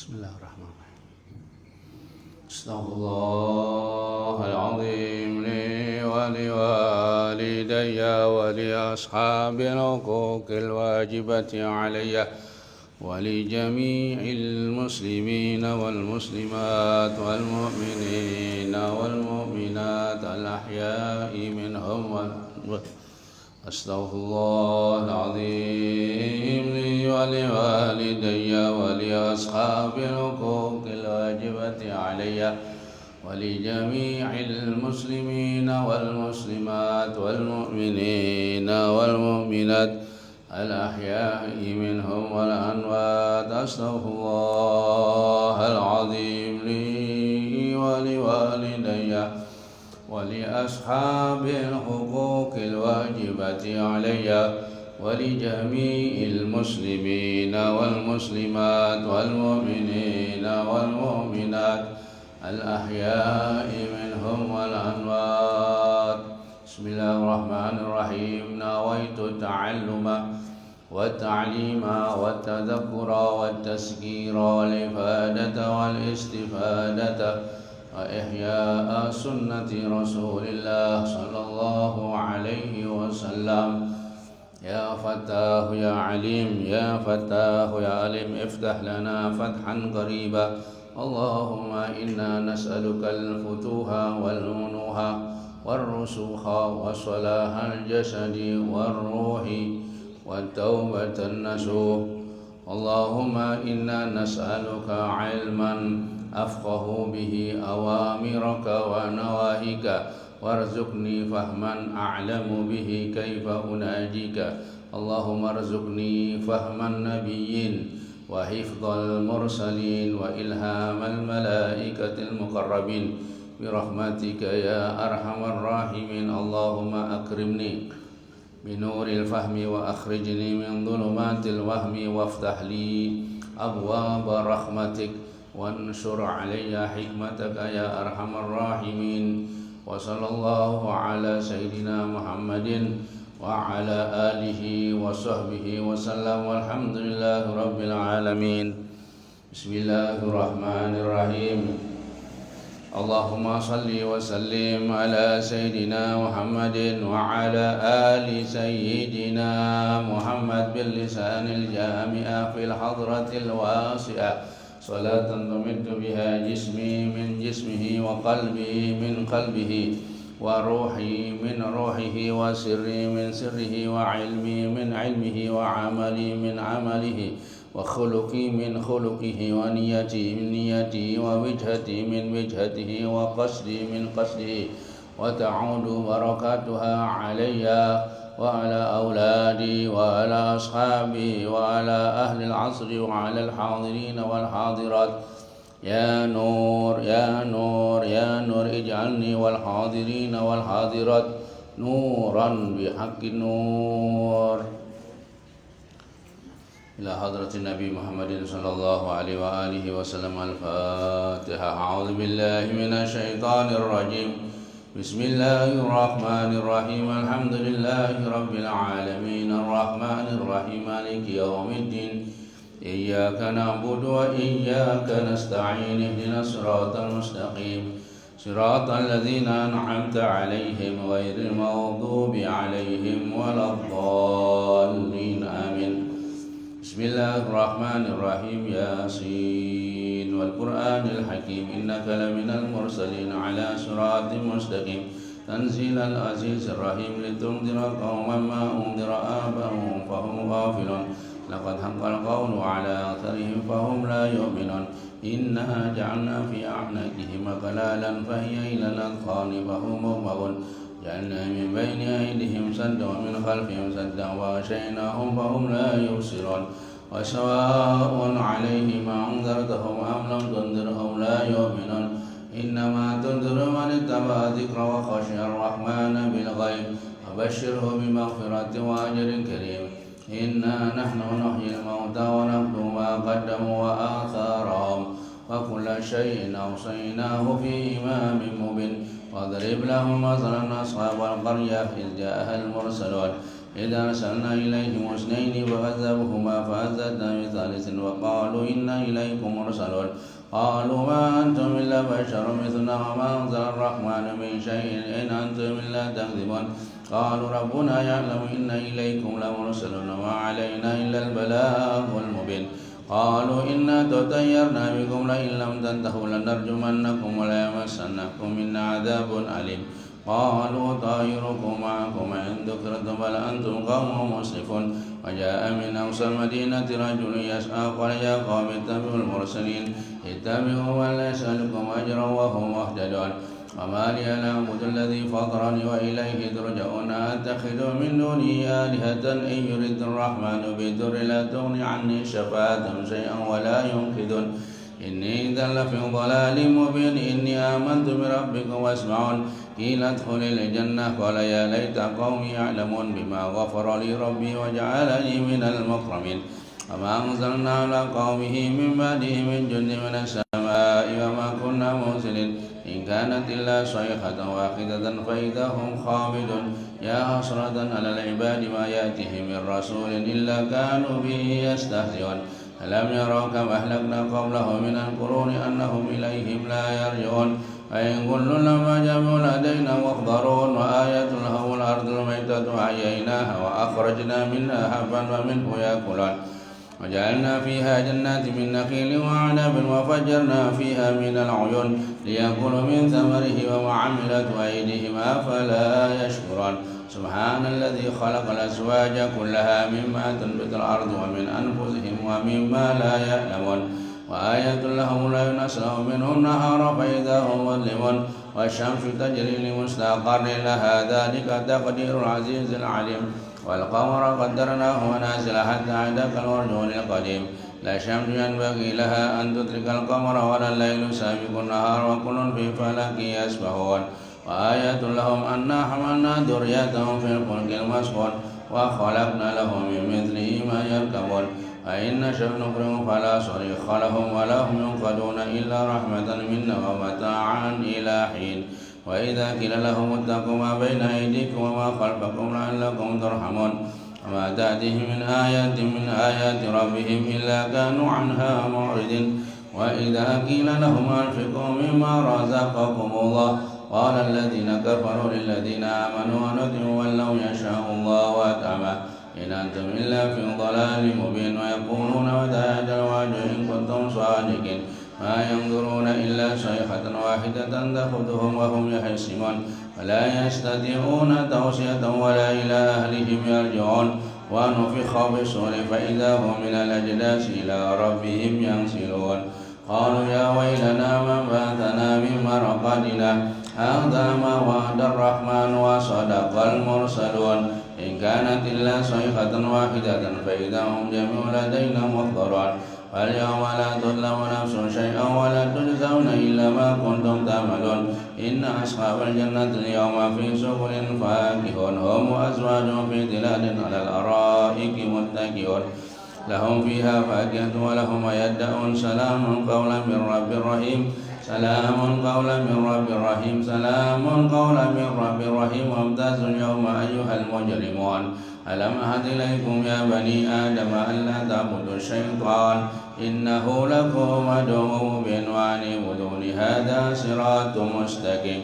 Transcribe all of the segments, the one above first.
Bismillahirrahmanirrahim. Astaghfirullahaladzim li wa liwalidayya wa li ashabil huquqil wajibati alayya wa li jami'il muslimina wal muslimat wal mu'minina wal mu'minat al ahya'i minhum wal Astaghfirullahaladzim li wa liwalidayya wa li ashabil huquqil wajibati alayya wa li jami'il muslimina wal muslimat wal mu'minina wal mu'minat al ahya'i minhum wal amwat. Astaghfirullahaladzim li wa liwalidayya ولأصحاب الحقوق الواجبة علي ولجميع المسلمين والمسلمات والمؤمنين والمؤمنات الأحياء منهم والأموات. بسم الله الرحمن الرحيم. نويت التعلم والتعليم والتذكر والتذكير والإفادة والاستفادة وإحياء سنة رسول الله صلى الله عليه وسلم. يا فتاح يا عليم يا فتاح يا عليم افتح لنا فتحا قريبا. اللهم إنا نسألك الفتوح والمنوح والرسوخ وصلاح الجسد والروح والتوبة النصوح. اللهم إنا نسألك علما أفقه به أوامرك ونواهيك وارزقني فهما أعلم به كيف أناجيك. اللهم ارزقني فهم النبيين وحفظ المرسلين وإلهام الملائكة المقربين برحمتك يا أرحم الراحمين. اللهم أكرمني بنور الفهم وأخرجني من ظلمات الوهم وافتح لي أبواب رحمتك وانشر علي حكمتك يا أرحم الراحمين. وصلى الله على سيدنا محمد وعلى آله وصحبه وسلم والحمد لله رب العالمين. بسم الله الرحمن الرحيم. اللهم صل وسلم على سيدنا محمد وعلى آل سيدنا محمد باللسان الجامع في الحضرة الواسعة صلاة تمد بها جسمي من جسمه وقلبي من قلبه وروحي من روحه وسري من سره وعلمي من علمه وعملي من عمله وخلقي من خلقه ونيتي من نيته ووجهتي من وجهته وقصدي من قصده وتعود بركاتها علي وعلى أولادي وعلى أصحابي وعلى أهل العصر وعلى الحاضرين والحاضرات. يا نور يا نور يا نور اجعلني والحاضرين والحاضرات نورا بحق النور. إلى حضرة النبي محمد صلى الله عليه وآله وسلم. الفاتحة. أعوذ بالله من الشيطان الرجيم. بسم الله الرحمن الرحيم. الحمد لله رب العالمين الرحمن الرحيم مالك يوم الدين. إياك نعبد وإياك نستعين اهدنا الصراط المستقيم صراط الذين أنعمت عليهم غير المغضوب عليهم ولا الضالين آمين. بسم الله الرحمن الرحيم. ياسين والقرآن الحكيم إنك لمن المرسلين على صراط مستقيم تنزيل العزيز الرحيم لتنذر قوما ما أنذر آباؤهم فهم غافلون. لقد حق القول على أكثرهم فهم لا يؤمنون. إنا جعلنا في أعناقهم أغلالا فهي إلى الأذقان فهم مغمضون. جعلنا من بين أيديهم سدا ومن خلفهم سدا وغشيناهم فهم لا يبصرون. وسواء عليهم أنذرتهم أم لم تنذرهم لا يؤمنون. إنما تنذر من اتبع الذكر وخشي الرحمن بالغيب فبشره بمغفرة وأجر كريم. إنا نحن نحيي الموتى ونكتب ما قدموا وآثارهم وكل شيء أوصيناه في إمام مبين. واضرب لهم مثلا أصحاب القرية إذ جاءها المرسلون إذا أرسلنا إليهم اثنين فكذبوهما فعززنا بثالث وقالوا إنا إليكم مرسلون قالوا ما أنتم إلا بشر مثلنا وما أنزل الرحمن من شيء إن أنتم إلا تكذبون قالوا ربنا يعلم إنا إليكم لمرسلون وما علينا إلا البلاغ المبين قالوا إنا تطيرنا بكم لئن لم تنتهوا لنرجمنكم وليمسنكم منا عذاب أليم قالوا طائركم معكم إن ذكرتم بل أنتم قوم مسرفون وجاء من أقصى المدينة رجل يسعى قال يا قوم اتبعوا المرسلين اتبعوا من لا يسألكم أجرا وهم مهتدون وما لي لا أعبد الذي فطرني وإليه ترجعون أتخذ من دونه آلهة إن يرد الرحمن بضر لا تغني عني شفاعتهم شيئا ولا ينقذون إني إذا لفي ضلال مبين إني آمنت بربكم واسمعون قيل ادخل الجنة قال يا ليت قومي يعلمون بما غفر لي ربي وجعلني من المكرمين وما أنزلنا على قومه من بعده من جند من السماء وما كنا مرسلين إن كانت إلا صيحة واحدة فإذا هم خامدون يا حسرة على العباد ما يأتيهم من رسول إلا كانوا به يستهزئون ألم يروا كما أهلكنا قبلهم من القرون أنهم إليهم لا يرجعون فإن كل لما جمعوا لدينا محضرون وآية لهم الأرض الميتة أحييناها وأخرجنا منها حبا ومنه يأكلون وجعلنا فيها جنات من نخيل وعنب وفجرنا فيها من العيون ليأكلوا من ثمره وما عملت أيديهم أفلا يشكرون سبحان الذي خلق الأزواج كلها مما تنبت الأرض ومن أنفسهم ومما لا يعلمون وآية لهم الليل نسلخ منه النهار فإذا هم مظلمون والشمس تجري لمستقر لها ذلك تقدير العزيز العليم والقمر قدرناه منازل حتى عاد كالعرجون القديم لا شمس ينبغي لها أن تدرك القمر ولا الليل سابق النهار وكل في فلك يسبحون وآية لهم أنا حملنا ذريتهم في الفلك المسحون وخلقنا لهم من مثله ما يركبون فإن نشأ نغرقهم فلا صريخ لهم ولا هم ينقذون إلا رحمة منا ومتاعا إلى حين وإذا قيل لهم اتقوا ما بين أيديكم وما خلفكم لعلكم ترحمون وما تأتيهم من آيات ربهم إلا كانوا عنها معرضين وإذا قيل لهم أنفقوا مما رزقكم الله قال الذين كفروا للذين آمنوا ونطيعوا ولو يشاء الله وأطعمه إن أنتم إلا في ضلال مبين ويقولون متى أجل الوعد إن كنتم صادقين ما ينظرون إلا صيحة واحدة تأخذهم وهم يحسبون ولا يستطيعون توصية ولا إلى أهلهم يرجعون ونفخ بالصور فإذا هم من الأجداث إلى ربهم ينسلون قالوا يا ويلنا من بعثنا من مرقدنا هذا ما وعد الرحمن وصدق المرسلون إن كانت إلا صيحة واحدة فإذا هم جميع لدينا محضرون فاليوم لا تظلم نفس شيئا ولا تجزون إلا ما كنتم تعملون إن أصحاب الجنة اليوم في سرر فاكهون هم وأزواجهم في ظلال على الأرائك متكئون لهم فيها فاكهة ولهم يدعون سلام قولا من رب رحيم سلام قولا من رب رحيم سلام قولا من رب رحيم وامتازوا اليوم أيها المجرمون ألم أعهد إليكم يا بني آدم ألا تعبدوا الشيطان إنه لكم عدو مبين وأن اعبدوني هذا صراط مستقيم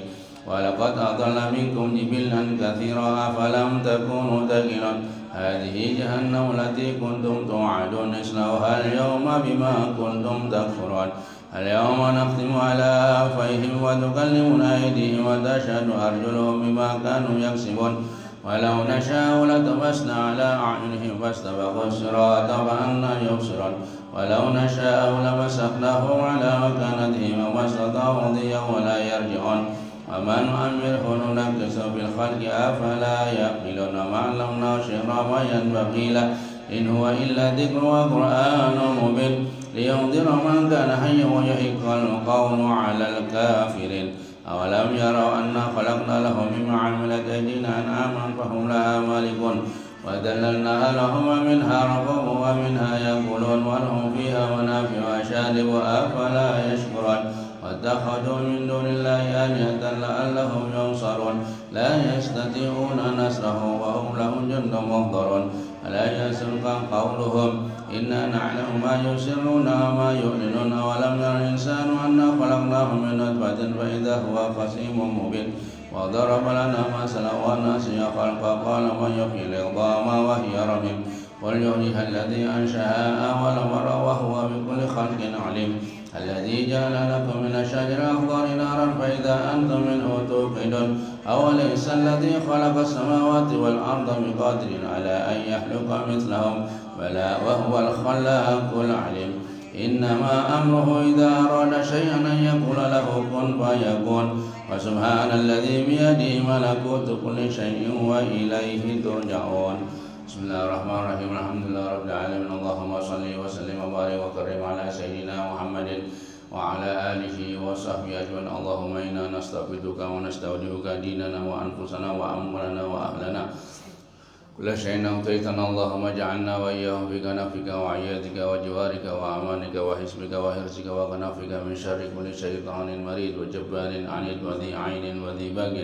ولقد أضل منكم جبلا كثيرا أفلم تكونوا تعقلون هذه جهنم التي كنتم توعدون اصلوها اليوم بما كنتم تكفرون اليوم نختم على أفواههم وتكلمنا أيديهم وتشهد أرجلهم بما كانوا يكسبون ولو نشاء لطمسنا على أعينهم فاستبقوا الصراط فأنى يبصرون ولو نشاء لمسخناهم على مكانتهم وما استطاعوا مضيا ولا يرجعون وما نؤمره ننكسه في الخلق أفلا يعقلون وما علمناه شعرا ما ينبغي له إن هو إلا ذكر وقرآن مبين لينذر من كان حيا ويحق القول على الكافرين أولم يروا أنا خلقنا لهم مما عملت أيدينا أنعاما فهم لها مالكون وذللناها لهم ومنها ركوب ومنها يأكلون ولهم فيها منافع وشارب أفلا يشكرون واتخذوا من دون الله آلهة لعلهم ينصرون لا يستطيعون نصره وهم لهم جند محضرون ألا يحزنك قولهم إنا نعلم ما يسرون وما يعلنون ولم ير الإنسان أنا خلقناه من نطفة فإذا هو خصيم مبين وضرب لنا مثلا ونسي خلقه قال من يحيي العظام وهي رميم قل يحييها الذي أنشأها أول مرة وهو بكل خلق عليم الذي جعل لكم من الشجر الأخضر نارا فإذا أنتم منه توقدون أوليس الذي خلق السماوات والأرض بقادر على أن يخلق مثلهم بلى وهو الخلاق العليم إنما أمره إذا أراد شيئا أن يقول له كن فيكون وسبحان الذي بيده ملكوت كل شيء وإليه ترجعون بسم الله الرحمن الرحيم الحمد لله رب العالمين اللهم صل وسلم وبارك وكرم على سيدنا محمد وعلى آله وصحبه أجمعين اللهم إنا نستغفرك ونستودعك ديننا وأنفسنا وأموالنا وأهلنا كل شيء أعطيتنا اللهم اجعلنا وإياهم في كنفك وعيادك وجوارك وأمانك وحسبك وحرصك وكنفك من شر كل شيطان مريد وجبار عنيد وذي عين وذي باغ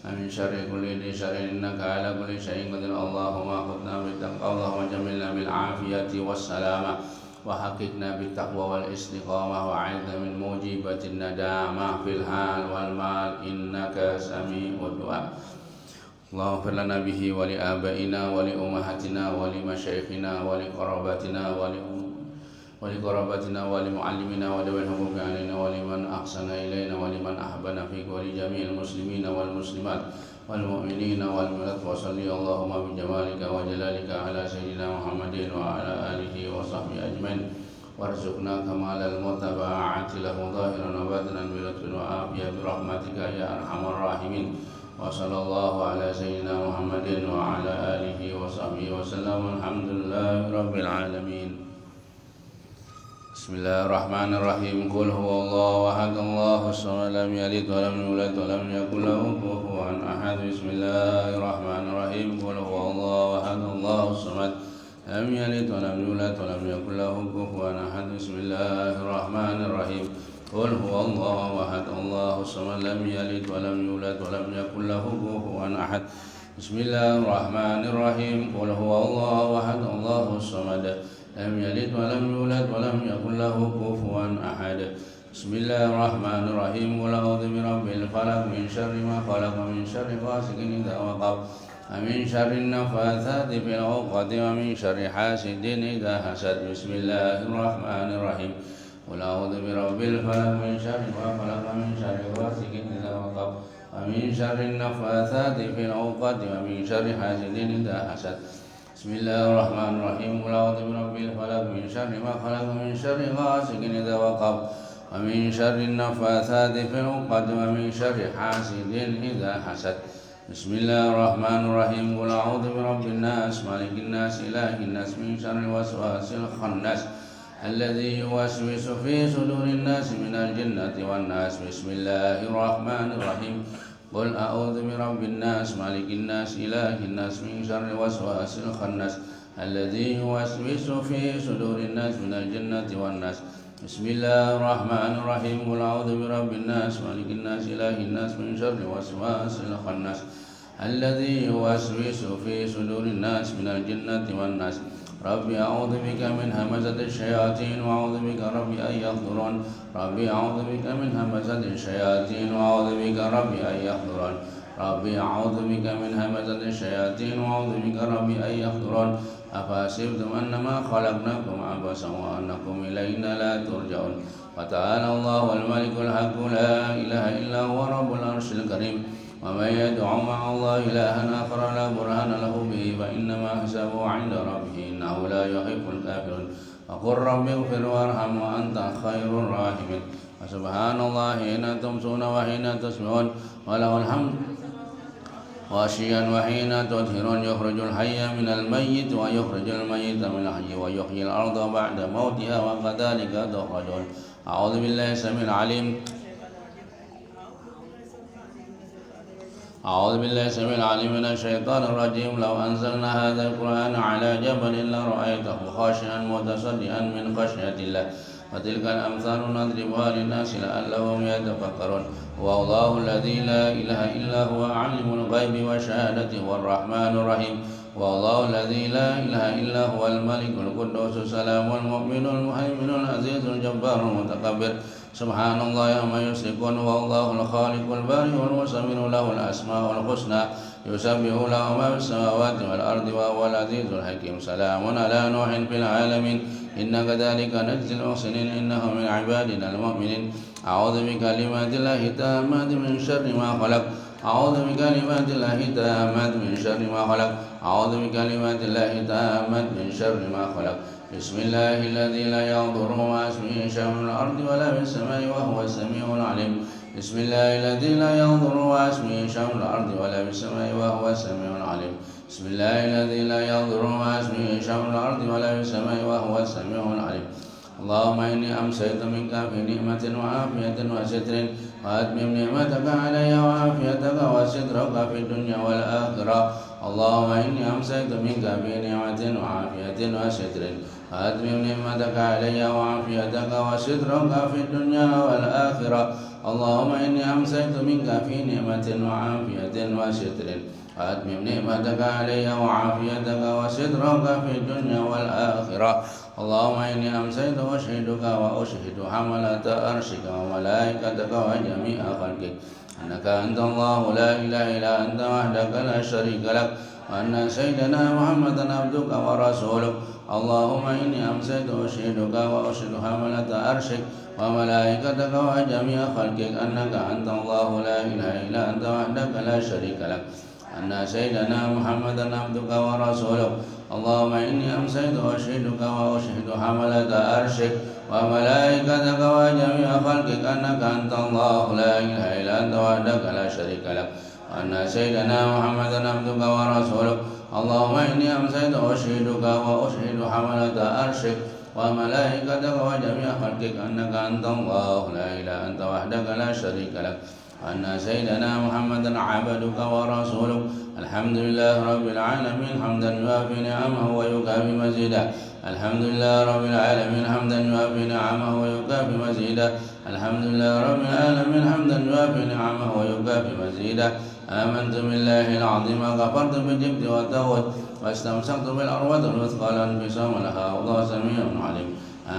من شر كل ذي شر إنك على كل شيء قدير اللهم خذنا بالتقوى اللهم جملنا بالعافية والسلامة وحققنا بالتقوى والاستقامة وأعذنا من موجبات الندامة في الحال والمال إنك سميع الدعاء اللهم اغفر لنا به ولآبائنا ولأمهاتنا ولمشايخنا ولقرابتنا ولمعلمنا وذوي الحقوق علينا ولمن أحسن إلينا ولمن أحبنا فيك ولجميع المسلمين والمسلمات والمؤمنين والمؤمنات وصلي اللهم بجمالك وجلالك على سيدنا محمد وعلى آله وصحبه أجمعين وارزقنا كمال المتابعة له ظاهرا وباطنا بلطف وعافية برحمتك يا أرحم الراحمين وصلى الله على سيدنا محمد وعلى آله وصحبه وسلم الحمد لله رب العالمين بسم الله الرحمن الرحيم قل هو الله أحد الله الصمد لم يلد ولم يولد ولم يكن له كفوا أحد بسم الله الرحمن الرحيم قل هو الله أحد الله الصمد لم يلد ولم يولد ولم يكن له كفوا أحد بسم الله الرحمن الرحيم قل هو الله أحد الله الصمد لم يلد ولم يولد ولم يكن له كفوا أحد بسم الله الرحمن الرحيم قل هو الله أحد الله الصمد لم يلد ولم يولد ولم يكن له كفوا أحد بسم الله الرحمن الرحيم قل أعوذ برب الفلق من شر ما خلق ومن شر غاسق إذا وقب ومن شر النفاثات في العقد ومن شر حاسد إذا حسد بسم الله الرحمن الرحيم قل أعوذ برب الفلق من شر ما خلق ومن شر غاسق إذا وقب ومن شر النفاثات في العقد ومن شر حاسد إذا حسد بسم الله الرحمن الرحيم قل أعوذ برب الفلق من شر ما خلق ومن شر غاسق إذا وقب ومن شر النفاثات في العقد ومن شر حاسد إذا حسد بسم الله الرحمن الرحيم قل أعوذ برب الناس مالك الناس إله الناس من شر الوسواس الخناس الذي يوسوس في صدور الناس من الجنة والناس بسم الله الرحمن الرحيم قل أعوذ برب الناس مالك الناس إله الناس من شر الوسواس الخناس الذي يوسوس في صدور الناس من الجنة والناس بسم الله الرحمن الرحيم قل أعوذ برب الناس مالك الناس إله الناس من شر الوسواس الخناس الذي يوسوس في صدور الناس من الجنة والناس ربي أعوذ بك من همزة الشياطين وأعوذ بك ربي أن يحضرون ربي أعوذ بك من همزة الشياطين وأعوذ بك ربي أن يحضرون ربي أعوذ بك من همزة الشياطين وأعوذ بك ربي أن يحضرون أفحسبتم أنما خلقناكم عبثا وأنكم إلينا لا ترجعون وتعالى الله الملك الحق لا إله إلا هو رب العرش الكريم ومن يدع مع الله إلها آخر لا برهان له به فإنما حسابه عند ربه إنه لا يحب الكافرين وقل رب اغفر وارحم وأنت خير الراحمين وسبحان الله حين تمسون وحين تصبحون وله الحمد وعشيا وحين تظهرون يخرج الحي من الميت ويخرج الميت من الحي ويحيي الأرض بعد موتها وكذلك تخرجون أعوذ بالله السميع العليم أعوذ بالله السميع العليم من الشيطان الرجيم لو أنزلنا هذا القرآن على جبل لرأيته خاشعا متصدعا من خشية الله وتلك الأمثال نضربها للناس لعلهم يتفكرون. هو الله الذي لا إله إلا هو عالم الغيب والشهادة هو الرحمن الرحيم. هو الله الذي لا إله إلا هو الملك القدوس السلام المؤمن المهيمن العزيز الجبار المتكبر. سبحان الله عما يشركون. هو الله الخالق البارئ المصور له الأسماء الحسنى يسبح له ما في السماوات والأرض وهو العزيز الحكيم. سلام على نوح في العالمين إنا كذلك نجزي المحسنين إنه من عبادنا المؤمنين. أعوذ بكلمات الله التامات من شر ما خلق. أعوذ بكلمات الله التامات من شر ما خلق. أعوذ بكلمات الله التامات من شر ما خلق. بسم الله الذي لا يضر مع اسمه شيء في الأرض ولا في السماء وهو السميع العليم. بسم الله الذي لا يضر مع اسمه شيء في الأرض ولا في السماء وهو السميع العليم. بسم الله الذي لا يضر مع اسمه شيء في الأرض ولا في السماء وهو السميع العليم. اللهم إني أمسيت منك في نعمة وعافية وستر وأتمم نعمتك علي وعافيتك وسترك في الدنيا والآخرة. اللهم إني أمسيت منك في نعمة وعافية وستر وأتمم نعمتك علي وعافيتك وسترك في الدنيا والآخرة. اللهم إني أمسيت منك في نعمة وعافية وستر وأتمم نعمتك علي وعافيتك وسترك في الدنيا والآخرة. اللهم إني أمسيت أشهدك وأشهد حملة أرشك وملائكتك وجميع خلقك أنك أنت الله لا إله إلا أنت وحدك لا شريك لك وأن سيدنا محمدا عبدك ورسولك. اللهم إني أمسيت أشهدك وأشهد حملة أرشك وملائكتك وجميع خلقك أنك أنت الله لا إله إلا أنت وحدك لا شريك لك أن سيدنا محمدا عبدك ورسولك. اللهم إني أمسيت أشهدك وأشهد حملة أرشك وملائكتك وجميع خلقك أنك أنت الله لا إله إلا أنت وحدك لا شريك لك وأن سيدنا محمدا عبدك ورسولك. اللهم إني أمسيت أشهدك وأشهد حملة أرشك وملائكتك وجميع خلقك أنك أنت الله لا إله إلا أنت وحدك لا شريك لك وأن سيدنا محمدا عبدك ورسولك. الحمد لله رب العالمين حمدا يوافي نعمه ويكافي مزيدا. الحمد لله رب العالمين حمدا يوافي نعمه ويكافي مزيدا. الحمد لله رب العالمين حمدا يوافي نعمه ويكافي مزيدا. آمنت بالله العظيم كفرت بالجبت والتوت واستمسكت بالعروة الوثقى لا انفصام لها والله سميع عليم.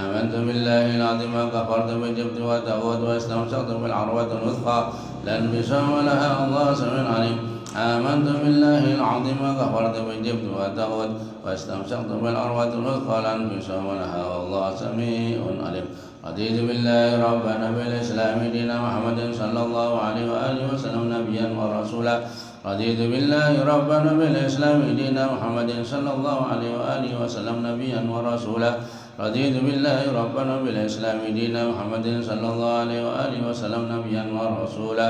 آمنت بالله العظيم كفرت بالجبت والتوت واستمسكت بالعروة الوثقى لا انفصام لها الله سميع عليم. آمنت بالله العظيم كفرت بالجبت والتوت واستمسكت بالعروة الوثقى لا انفصام لها والله سميع عليم. رضيت بالله ربنا بالإسلام دينا محمد صلى الله عليه وآله وسلم نبيا ورسولا. رضيت بالله ربنا بالإسلام دينا محمد صلى الله عليه وآله وسلم نبيا ورسولا. رضيت بالله ربنا بالإسلام دينا محمد صلى الله عليه وآله وسلم نبيا ورسولا.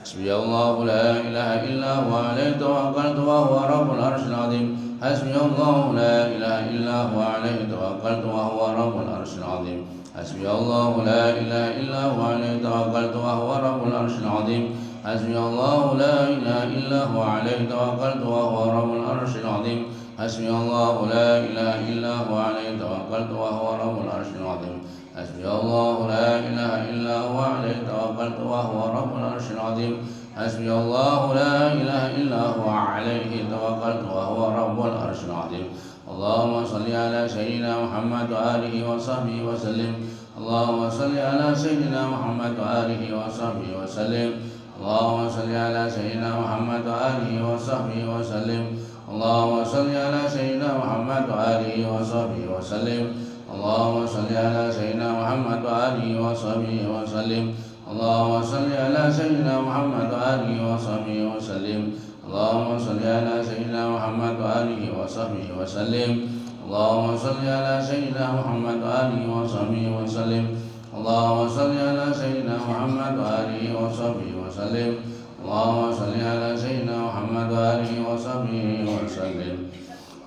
حسبي الله لا إله إلا هو عليه توكلت وهو رب العرش العظيم. حسبي الله لا إله إلا هو عليه توكلت وهو رب العرش العظيم. حسبي الله لا إله إلا هو عليه توكلت وهو رب العرش العظيم. حسبي الله لا إله إلا هو عليه توكلت وهو رب العرش العظيم. حسبي الله لا إله إلا هو عليه توكلت وهو رب العرش العظيم. حسبي الله لا إله إلا هو عليه توكلت وهو رب العرش العظيم. حسبي الله لا إله إلا هو عليه توكلت وهو رب العرش العظيم. اللهم صل على سيدنا محمد وآله وصحبه وسلم. اللهم صل على سيدنا محمد وآله وصحبه وسلم. اللهم صل على سيدنا محمد وآله وصحبه وسلم. اللهم صل على سيدنا محمد وآله وصحبه وسلم. اللهم صل على سيدنا محمد وآله وصحبه وسلم. اللهم صل على سيدنا محمد وآله وصحبه وسلم. اللهم صل على سيدنا محمد وآله وصحبه وسلم. اللهم صل على سيدنا محمد وآله وصحبه وسلم. اللهم صل على سيدنا محمد وآله وصحبه وسلم. اللهم صل على سيدنا محمد وآله وصحبه وسلم.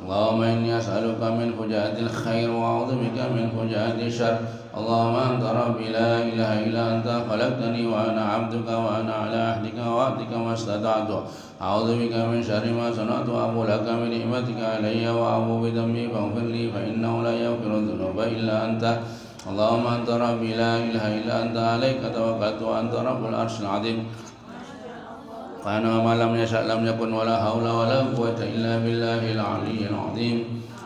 اللهم إني أسألك من فجاءة الخير وأعوذ بك من فجاءة الشر. اللهم أنت ربي لا إله إلا أنت خلقتني وأنا عبدك وأنا على عهدك ووعدك ما استطعت. أعوذ بك من شر ما صنعت وأبو لك من نعمتك علي وأبو بذنبي فاغفر لي فإنه لا يغفر الذنوب إلا أنت. اللهم أنت ربي لا إله إلا أنت عليك توكلت وأنت رب العرش العظيم وأنا ما لم يشأ لم يكن ولا حول ولا قوة إلا بالله العلي العظيم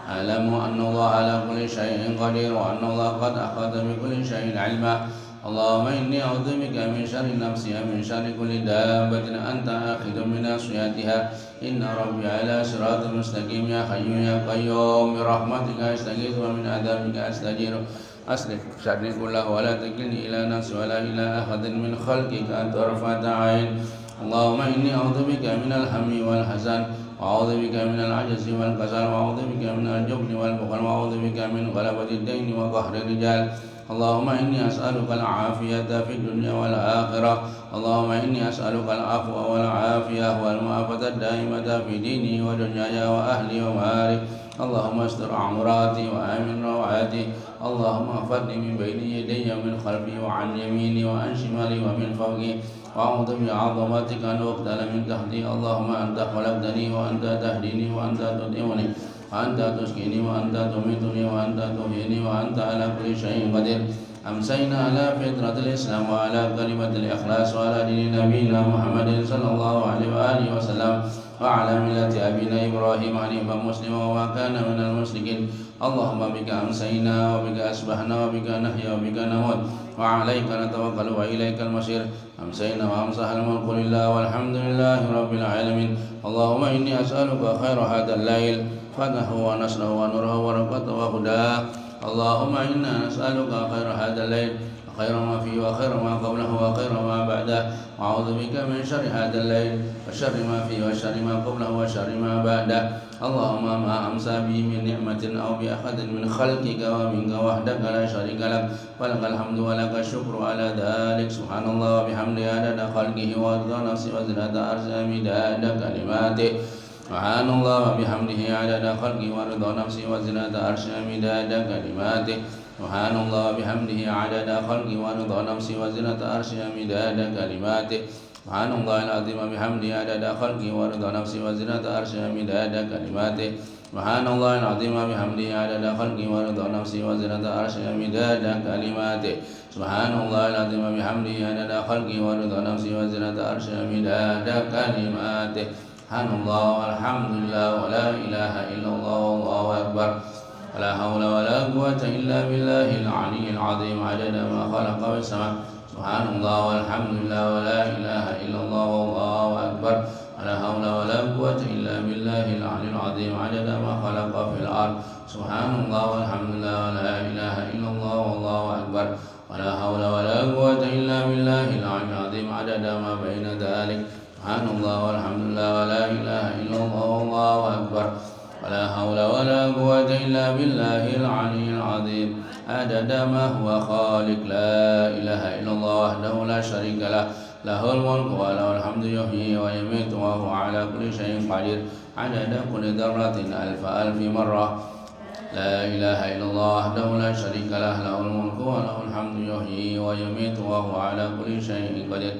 أعلم أن الله على كل شيء قدير وأن الله قد أحاط بكل شيء علما اللهم إني أعوذ بك من شر نفسي ومن شر كل دابة أنت آخذ بناصيتها إن ربي على صراط مستقيم يا حي يا قيوم برحمتك أستغيث ومن عذابك أستجير أصلح شأني كله ولا تكلني إلى نفسي ولا إلى أحد من خلقك أنت طرفة عين اللهم إني أعوذ بك من الهم والحزن وأعوذ بك من العجز والكسل وأعوذ بك من الجبن والبخل وأعوذ بك من غلبة الدين وقهر الرجال اللهم إني أسألك العافية في الدنيا والآخرة اللهم إني أسألك العفو والعافية والمعافاة الدائمة في ديني ودنياي وأهلي ومالي اللهم استر عوراتي وآمن روعاتي اللهم احفظني من بين يدي ومن خلفي وعن يميني وعن شمالي ومن فوقي وأعوذ بعظمتك أن أقتل من تحتي اللهم أنت خلقتني وأنت تهديني وأنت تطيعني وأنت تسكني وأنت تميتني وأنت تحييني وأنت على كل شيء قدير أمسينا على فطرة الإسلام وعلى كلمة الإخلاص وعلى دين نبينا محمد صلى الله عليه وآله وسلم وعلى ملة أبينا إبراهيم حنيفا مسلما وما كان من المشركين اللهم بك أمسينا وبك أصبحنا وبك نحيا وبك نموت وعليك نتوكل وإليك المصير أمسينا وأمسح الملك لله والحمد لله رب العالمين اللهم إني أسألك خير هذا الليل فتحه ونصره ونوره وبركته وهداه اللهم إنا نسألك خير هذا الليل وخير ما فيه وخير ما قبله وخير ما بعده وأعوذ بك من شر هذا الليل وشر ما فيه وشر ما قبله وشر ما بعده اللهم ما أمسى به من نعمة أو بأحد من خلقك ومنك وحدك لا شريك لك ولك الحمد ولك الشكر على ذلك سبحان الله وبحمده عدد خلقه ورضا نفسه وزنة عرشه مداد كلماته سبحان الله وبحمده عدد خلقه ورضا نفسه وزنة عرشه مداد كلماته سبحان الله وبحمده عدد خلقه ورضا نفسه وزنة عرشه مداد كلماته سبحان الله العظيم وبحمده عدد خلقه ورضا نفسه وزنة عرشه مداد كلماته سبحان الله العظيم وبحمده عدد خلقه ورضا نفسه وزنة عرشه مداد كلماته سبحان الله العظيم وبحمده عدد خلقه ورضا نفسه وزنة عرشه مداد كلماته سبحان الله والحمد لله ولا إله إلا الله والله أكبر ولا حول ولا قوة إلا بالله العلي العظيم عدد ما خلق والسماء سبحان الله والحمد لله ولا إله إلا الله والله أكبر ولا حول ولا قوة إلا بالله العلي العظيم عدد ما خلق في الأرض سبحان الله والحمد لله ولا إله إلا الله والله أكبر ولا حول ولا قوة إلا بالله العلي العظيم عدد ما بين ذلك سبحان الله والحمد لله ولا إله إلا الله والله أكبر ولا حول ولا قوة إلا بالله العلي العظيم عدد ما هو خالق لا إله إلا الله وحده لا شريك له له الملك وله الحمد يحيي ويميت وهو على كل شيء قدير عدد كل ذرة ألف ألف مرة لا إله إلا الله وحده لا شريك له له الملك وله الحمد يحيي ويميت وهو على كل شيء قدير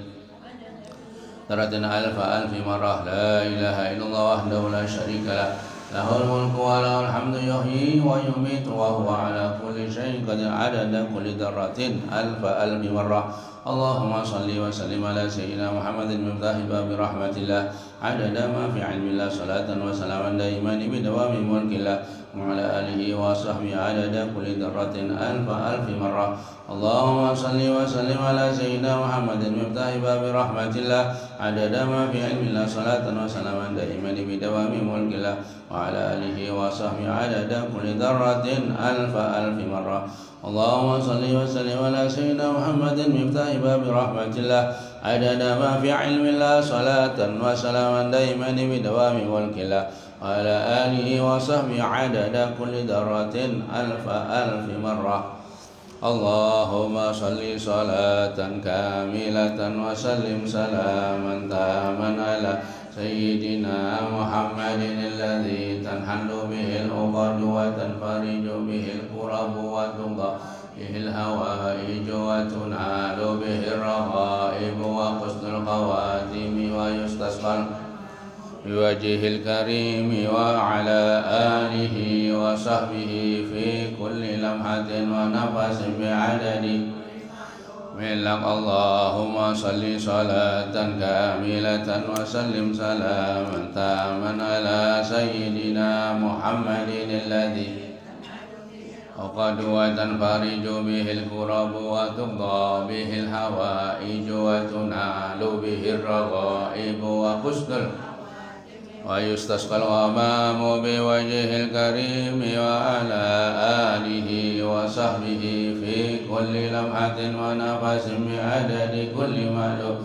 ذرة ألف ألف مرة لا إله إلا الله وحده لا شريك له له الملك وله الحمد يحيي ويميت وهو على كل شيء قدير عدد كل ذرة ألف ألف مرة اللهم صل وسلم على سيدنا محمد مفتاح باب رحمة الله عدد ما في علم الله صلاة وسلاما دائما بدوام ملك الله وعلى آله وصحبه عدد كل ذرة ألف ألف مرة اللهم صل وسلم على سيدنا محمد مفتاح باب رحمة الله عدد ما في علم الله صلاة وسلاما دائما بدوام ملك الله وعلى آله وصحبه عدد كل ذرة ألف ألف مرة اللهم صل وسلم على سيدنا محمد مفتاح باب رحمة الله عدد ما في علم الله صلاة وسلاما دائما بدوام ملك الله وعلى آله وصحبه عدد كل ذرة ألف ألف مرة اللهم صل صلاة كاملة وسلم سلاما تاما على سيدنا محمد الذي تنحل به العقد وتنفرج به الكرب وتقضى به الهوائج وتنال به الرغائب وحسن الخواتم بوجه الكريم وعلى آله وصحبه في كل لمحة ونفس بعدد ملك. اللهم صل صلاة كاملة وسلم سلاما تاما على سيدنا محمد الذي وقد وتنفرج به الكرب وتقضى به الحوائج وتنال به الرغائب ويستسقى الغمام بوجه الكريم وعلى آله وصحبه في كل لمحة ونفس بعدد كل معلوم.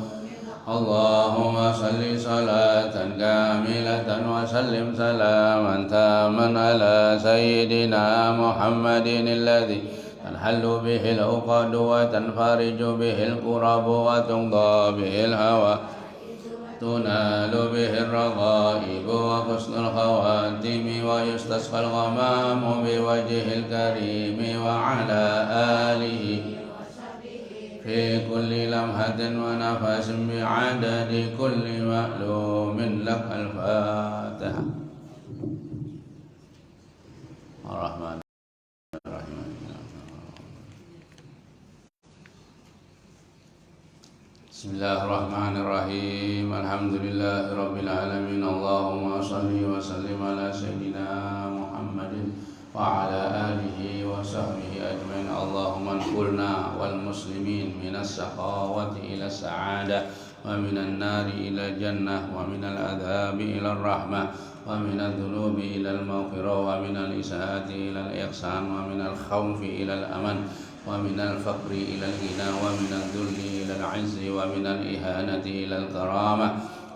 اللهم صل صلاة كاملة وسلم سلاما تاما على سيدنا محمد الذي تنحل به العقد وتنفرج به الكرب وتقضى به الهوى تنال به الرغائب وحسن الخواتم ويستسقى الغمام بوجه الكريم وعلى آله في كل لمحة ونفس بعدد كل معلوم لك. الفاتحة. الرحمن الرحيم. بسم الله الرحمن الرحيم. الحمد لله رب العالمين. اللهم صل وسلم على سيدنا محمد وعلى آله وصحبه أجمعين. اللهم انقلنا والمسلمين من السخاوة إلى السعادة ومن النار إلى الجنة ومن العذاب إلى الرحمة ومن الذنوب إلى المغفرة ومن الإساءة إلى الإحسان ومن الخوف إلى الأمن ومن الفقر إلى الغنى ومن الذل إلى العز ومن الإهانة إلى الكرامة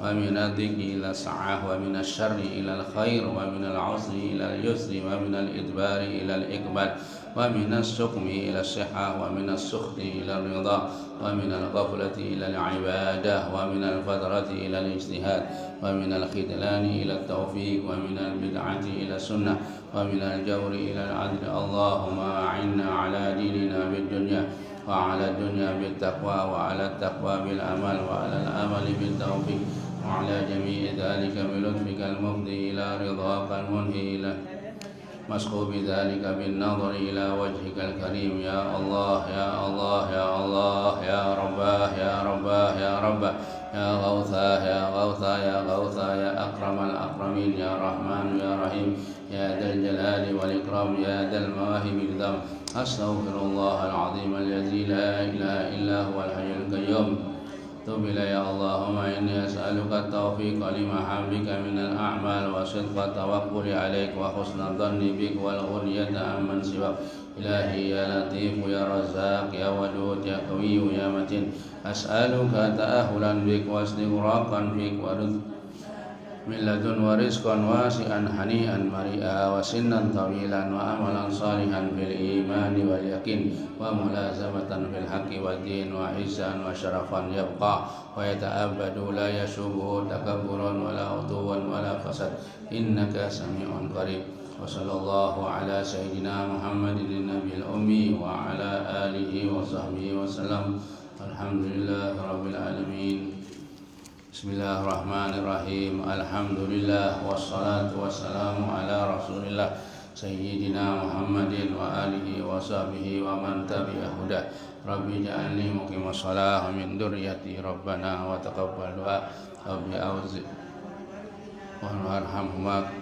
ومن الضيق إلى السعة ومن الشر إلى الخير ومن العسر إلى اليسر ومن الإدبار إلى الإقبال ومن السقم إلى الصحة ومن السخط إلى الرضا ومن الغفلة إلى العبادة ومن الفترة إلى الاجتهاد ومن الخذلان إلى التوفيق ومن البدعة إلى السنة ومن الجور إلى العدل. اللهم أعنا على ديننا بالدنيا وعلى الدنيا بالتقوى وعلى التقوى بالعمل وعلى العمل بالتوفيق وعلى جميع ذلك بلطفك المفضي إلى رضاك المنهي إلى مسخوب ذلك بالنظر إلى وجهك الكريم. يا الله يا الله يا الله يا رباه يا رباه يا رباه يا غوثا يا غوثا يا غوثا يا أكرم الأكرمين يا رحمن يا رحيم يا ذا الجلال والإكرام يا ذا المواهب الذم. أستغفر الله العظيم الذي لا إله إلا هو الحي القيوم. تب إلي اللهم إني أسألك التوفيق لمحبك من الأعمال وصدق التوكل عليك وحسن الظن بك والغنية عمن سواك. إلهي يا لطيف يا رزاق يا ودود يا قوي يا متين. أسألك تأهلا بك واستغراقا فيك من لدن ورزقا واسعا هنيئا مريئا وسنا طويلا وأملا صالحا في الإيمان واليقين وملازمة في الحق والدين وعزا وشرفا يبقى ويتأبد لا يشوبه تكبر ولا عتو ولا فساد إنك سميع قريب. وصلى الله على سيدنا محمد النبي الأمي وعلى آله وصحبه وسلم. الحمد لله رب العالمين. Bismillahirrahmanirrahim. Alhamdulillah wassalatu wassalamu ala Rasulillah Sayyidina Muhammadin wa alihi wa sahbihi wa man tabi'ah hudah. Rabbi ja'alni muqimas shalah min dzurriyyati Rabbana wa taqabbal du'a. Rabbi auzi wa arhamhuma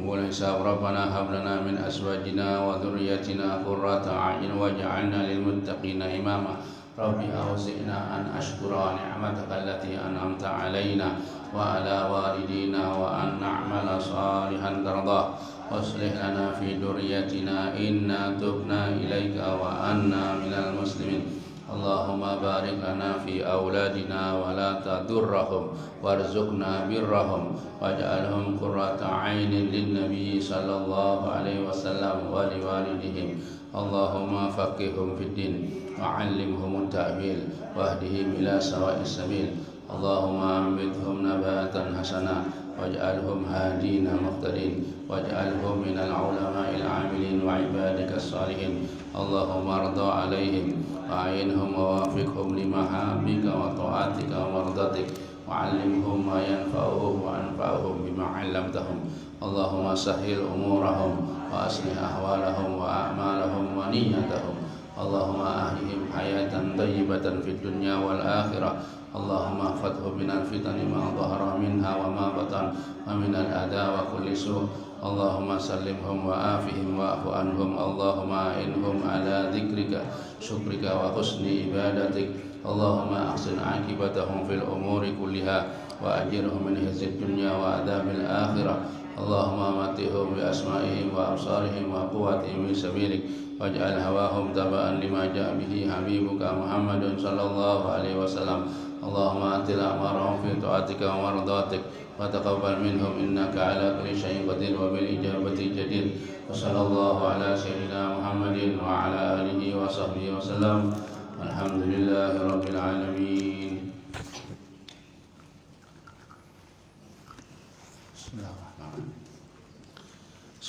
wa hisab. Rabbana hab lana min azwajina wa dzurriyyatina qurrata a'yun waj'alna lil muttaqina imama. Rabbi auzi'na an ashkura ni'mataka allati an'amta alaina wa ala walidina wa an na'mala salihan tardah. Waslih lana fi dzurriyyatina inna tubna ilaika wa anna minal muslimin. Allahumma barik lana fi auladina wa la tadurrahum warzuqna birrahum waj'alhum qurrata 'ainin lin nabiy sallallahu alaihi wasallam wa liwalidihim. Allahumma faqihhum fid din wa'allimhum at-ta'wil wahdihim ila sawa'is sabil. Allahumma ambithhum nabatan hasana waj'alhum hadina muhtadin waj'alhum minal ulama'il 'amilin wa ibadikas salihin. Allahumma arda 'alaihim wa'inhum wa wafiqhum lima habika wa ta'atika wa mardatik وعلمهم ما ينفعهم وأنفعهم بما علمتهم اللهم سهل أمورهم وأصلح أحوالهم وأعمالهم ونيتهم اللهم أحيهم حياة طيبة في الدنيا والآخرة اللهم احفظهم من الفتن ما ظهر منها وما بطن ومن الأذى وكل سوء اللهم سلمهم وآفهم واعف عنهم اللهم أعنهم على ذكرك شكرك وحسن عبادتك اللهم أحسن عاقبتهم في الأمور كلها وأجرهم من خزي الدنيا وعذاب الآخرة اللهم متعهم بأسمائهم وأبصارهم وقوتهم في سبيلك واجعل هواهم تبعا لما جاء به حبيبك محمد صلى الله عليه وسلم اللهم أتل أمرهم في طاعتك ومرضاتك وتقبل منهم إنك على كل شيء قدير وبالإجابة جدير وصلى الله على سيدنا محمد وعلى آله وصحبه وسلم الحمد لله رب العالمين.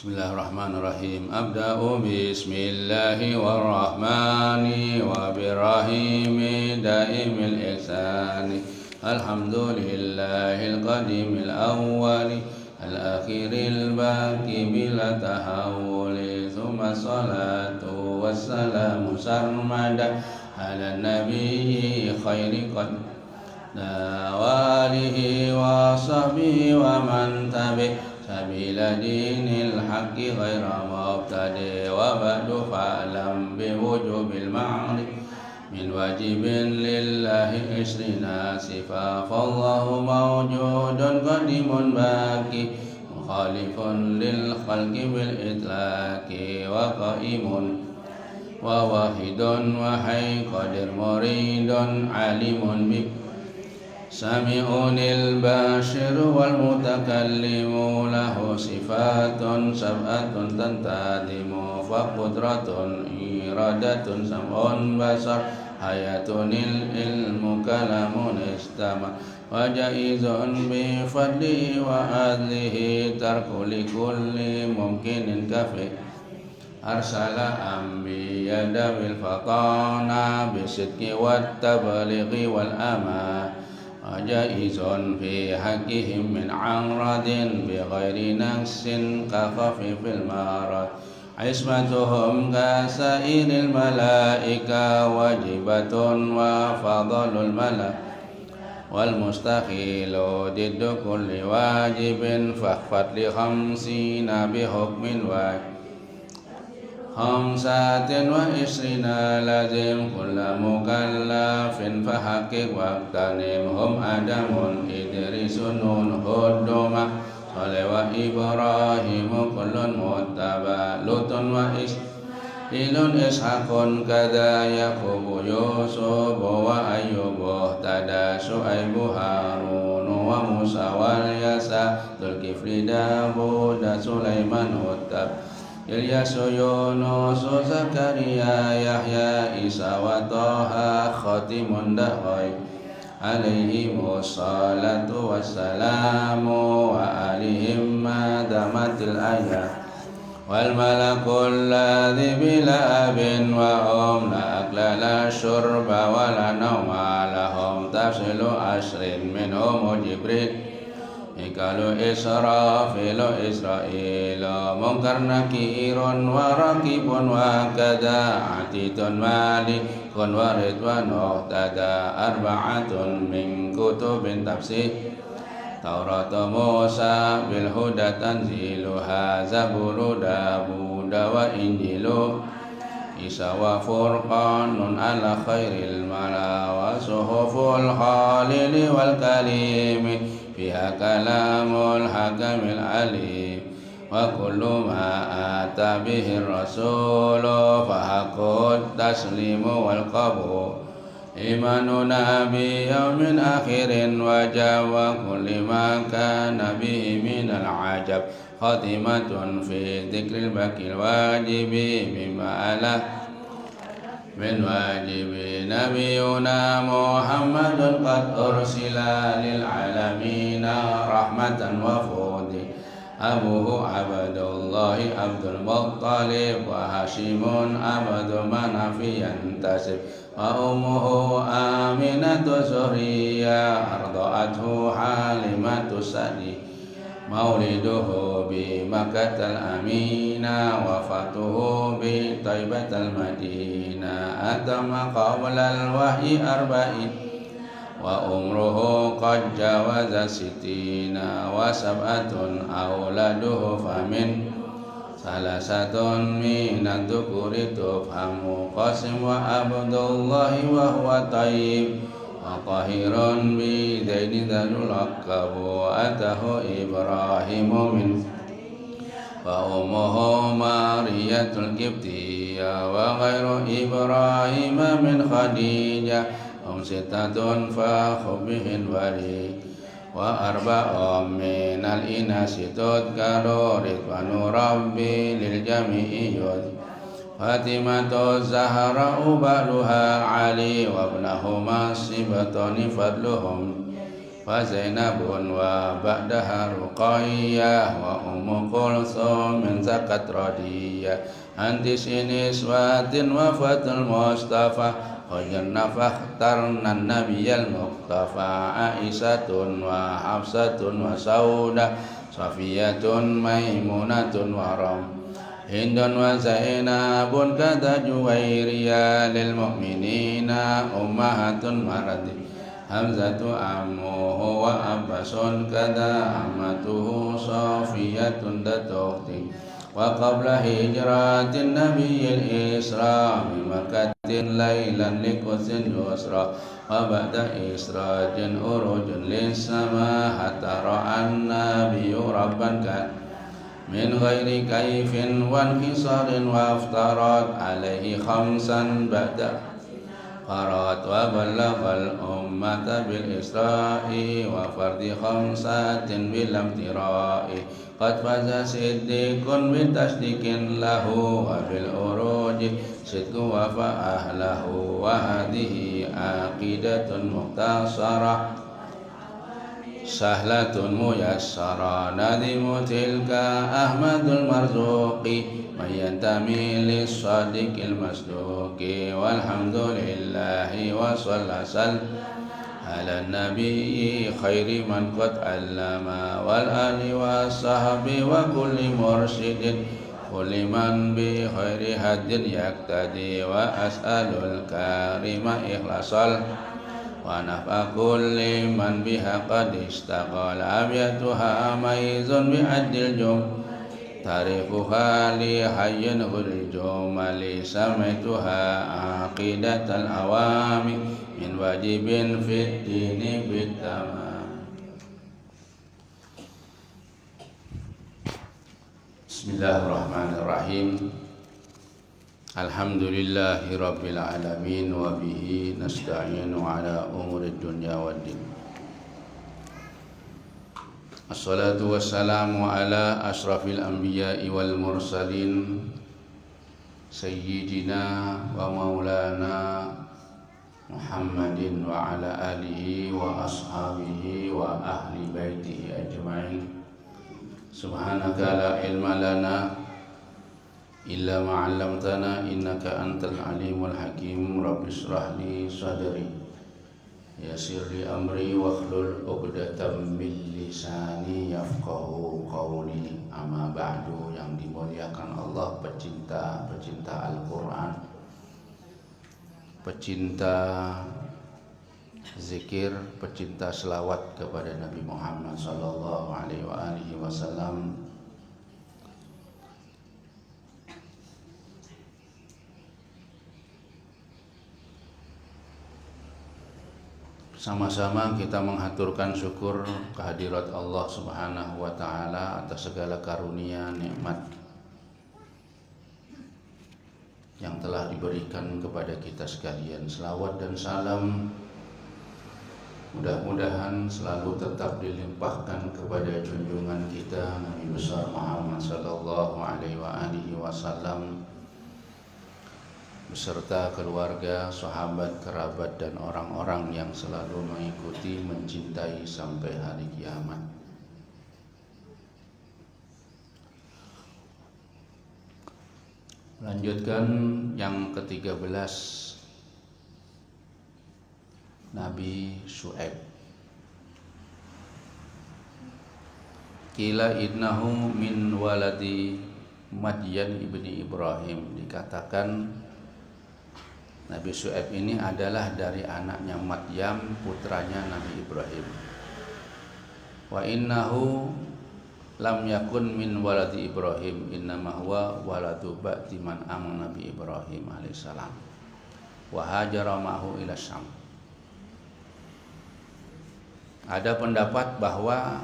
Bismillahirrahmanirrahim. Abda'u bismillahi warrahmani wabirrahimi daimil ihsani alhamdulillahil qadimil awwali al-akhiril baqi bila tahawuli thumma salatu wassalamu sarmada ala nabiyyi khairi qad wa alihi wa sahbihi wa man tabi'ah sabila dinil haqqi ghaira mubtadi wa ba'du fa'lam biwujubil ma'rif min wajibin lillahi isrina sifa fallahu mawjudun qadimun baqi mukhalifun lil khalqi bil itlaqi wa qaimun wa wahidun wa hayy qadir muridun alimun bi Sami'unil bashiru wal mutakallimu lahu sifatun sab'atun tantadimu fa qudratun iradatun sam'un basar hayatunil ilmu kalamun istama wa jaizun bi fadli wa adlihi tarku li kulli mumkinin kafi arsala anbiya dawil fatana bisidqi wat tablighi wal ama Jaizun fi haqqihim min amradin bi ghairi naqsin ka khafifil marad ismatuhum ka sairil malaika wajibatun wa fadlul malak wal mustakhilu diddu kulli wajibin fahfad li khamsina bi hukmin wa khamsatin wa isrina lazim kulla mukallafin fahaqiq waqtanimhum adamun idrisun nun huduma salih wa ibrahimu kullun muttaba lutun wa ilun ishaqun kada yaqubu yusufu wa ayyubu tada su'aibu harun wa musa wal yasa dzulkifli dawud sulaiman uttab Ilyasu Yunus Zakaria Yahya Isa wa Taha khatimun da'wai alaihimus salatu wassalamu wa alihim madamatil ayat wal malakul ladhi bila abin wa la akla la syurba wa la nawma lahum tafsilu asrin minhum Jibril Ikalu Israfilu Isra'ilu Munkar nakirun wa rakibun wa kada Atidun malikun wa ridwanu tada Arba'atun min kutubin tafsir Taurat Musa bil huda tanziluha Zaburu Dabuda wa Injilu Isa wa furqanun ala khairil mala Wa suhuful khalili wal kalimi Fiha kalamul hakamil alim Wa kullu ma ata bihi rasulu Fahaqud taslimu wal qabu Imanu nabi yaumin akhirin Wajah wa kulli ma kana bihi minal ajab Khatimatun fi dhikril bakil wajibi Mimma ala min wajibi nabiyuna Muhammadun qad ursila lil alamina rahmatan wa fudi abuhu Abdullahi Abdul Muttalib wa Hashimun Abdu Manafi yantasib wa ummuhu Aminatu Zuhriyah arda'athu Halimatu Sadi mauliduhu bi Makkatal Amina wafatuhu bi Taibatal Madinah atama qablal wahyi arba'in wa umruhu qad jawaza sitina wa sab'atun auladuhu famin salasatun minad dzukuri tufhamu qasim wa Abdullahi wa huwa tayyib wa tahirun bi daini dzalul aqabu atahu Ibrahimu min wa ummuhu Mariyatul Qibtiyah wa ghairu Ibrahim min Khadijah sitatun fa khubbihin wali wa arba'um minal inasi tudkaru ridwanu rabbi lil jami'i yud Fatimatu Zahra ubaluha Ali wa ibnahuma sibatani fadluhum fa Zainabun wa ba'daha Ruqayyah wa Ummu Kulsum min zakat radiyah anti siniswatin wa fatul Mustafa Wajanna fakhtarna nabiyal muqtafa Aisyatun wa Hafsatun wa Saudah Safiyatun Maimunatun wa Ram Hindun wa Zainabun kata Juwairiyah lil mu'minina ummahatun maradi Hamzatu ammuhu wa Abbasun kata ammatuhu Safiyatun datukhti wa qabla hijratin nabiyil isra min Makkatin laylan liqudsin yusra wa ba'da israjin urujun lissama hatta ra'an nabiyyu rabban kan min ghairi kaifin wa inhisarin wa aftarat alaihi khamsan ba'da qarat wa ballaghal ummata bil isra'i wa fardi khamsatin bil amtira'i qad faza siddiqun bi tasdiqin lahu wa bil uruji sidqu wa fa ahlahu wa hadhihi aqidatun mukhtasarah sahlatun muyassara nadimu tilka Ahmadul Marzuqi mayantami lis-sadiqil masduqi walhamdulillahi wa sallallahu ala nabiyyi khairi man qad allama wal ali wa sahbi wa kulli mursyidin kulli man bi khairi hadin yaktadi wa as'alul karima ikhlasal wa nafa kulli man biha qad istaqala abiyatuha maizun bi adil jum tarikuha li hayyin hurjum li samaituha aqidatal awami min wajibin fid dini bitamam. Bismillahirrahmanirrahim. Alhamdulillahi rabbil alamin wa bihi nasta'inu ala umurid dunya waddin. Assalatu wassalamu ala ashrafil anbiya'i wal mursalin sayyidina wa maulana Muhammadin wa ala alihi wa ashabihi wa ahli baitihi ajma'in. Subhanaka la ilma lana illa ma 'allamtana innaka antal alimul hakim. Rabbi shrah li sadri yassir li amri wahlul 'uqdatam min lisani yafqahu qawli. Amma ba'du, yang dimuliakan Allah, pecinta Al-Qur'an, pecinta zikir, pecinta selawat kepada Nabi Muhammad sallallahu alaihi wasallam. Sama-sama kita menghaturkan syukur kehadirat Allah Subhanahu wa taala atas segala karunia nikmat yang telah diberikan kepada kita sekalian. Selawat dan salam mudah-mudahan selalu tetap dilimpahkan kepada junjungan kita Nabi besar Muhammad sallallahu alaihi wasallam beserta keluarga, sahabat, kerabat dan orang-orang yang selalu mengikuti, mencintai sampai hari kiamat. Lanjutkan yang ke-13, Nabi Syu'aib. Qila innahu min waladi Madyan ibni Ibrahim. Dikatakan Nabi Syu'aib ini adalah dari anaknya Madyam, putranya Nabi Ibrahim. Wa innahu lam yakun min waladi Ibrahim, innama huwa waladu ba'di man amana Nabi Ibrahim alaihissalam wa hajara ma'hu ila Syam. Ada pendapat bahwa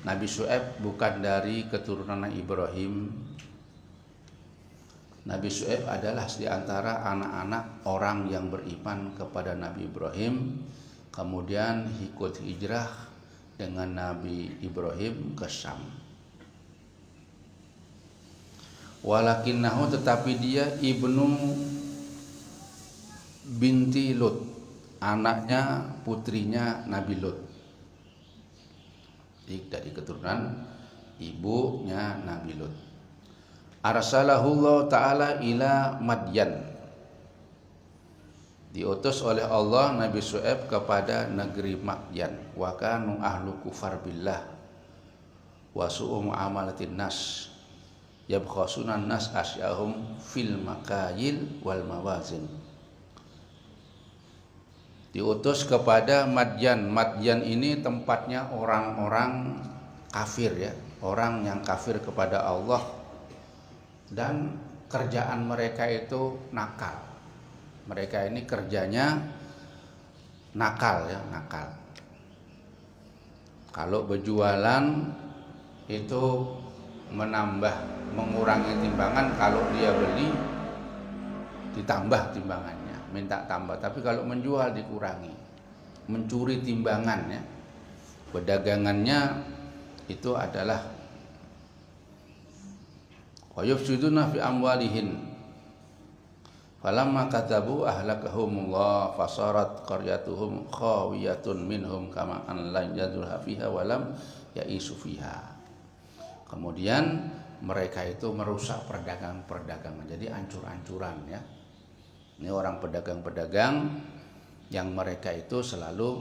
Nabi Syu'aib bukan dari keturunan Ibrahim. Nabi Syu'aib adalah di antara anak-anak orang yang beriman kepada Nabi Ibrahim, kemudian ikut hijrah dengan Nabi Ibrahim ke Syam. Walakinnahu, tetapi dia ibnu binti Lut, anaknya putrinya Nabi Lut. Dari keturunan ibunya Nabi Lut. Arsalahullah ta'ala ila Madyan. Diutus oleh Allah Nabi Syu'aib kepada negeri Madyan. Wa kanu ahlu kufar billah wa su'u muamalatin nas yabkhasunan nas asyahum fil makayil wal mawazin. Diutus kepada Madyan. Madyan ini tempatnya orang-orang kafir ya, orang yang kafir kepada Allah, dan kerjaan mereka itu nakal. Mereka ini kerjanya nakal ya, nakal. Kalau berjualan itu mengurangi timbangan, kalau dia beli ditambah timbangannya, minta tambah. Tapi kalau menjual dikurangi, mencuri timbangan ya. Perdagangannya itu adalah wa yufsiduna fi amwalihin falamma kadzabu ahlakahumullah fasarat qaryatuhum khawiyatun minhum kama an lan yadulha fiha walam ya'isu fiha. Kemudian mereka itu merusak perdagangan, jadi ancur-ancuran ya. Ini orang pedagang-pedagang yang mereka itu selalu.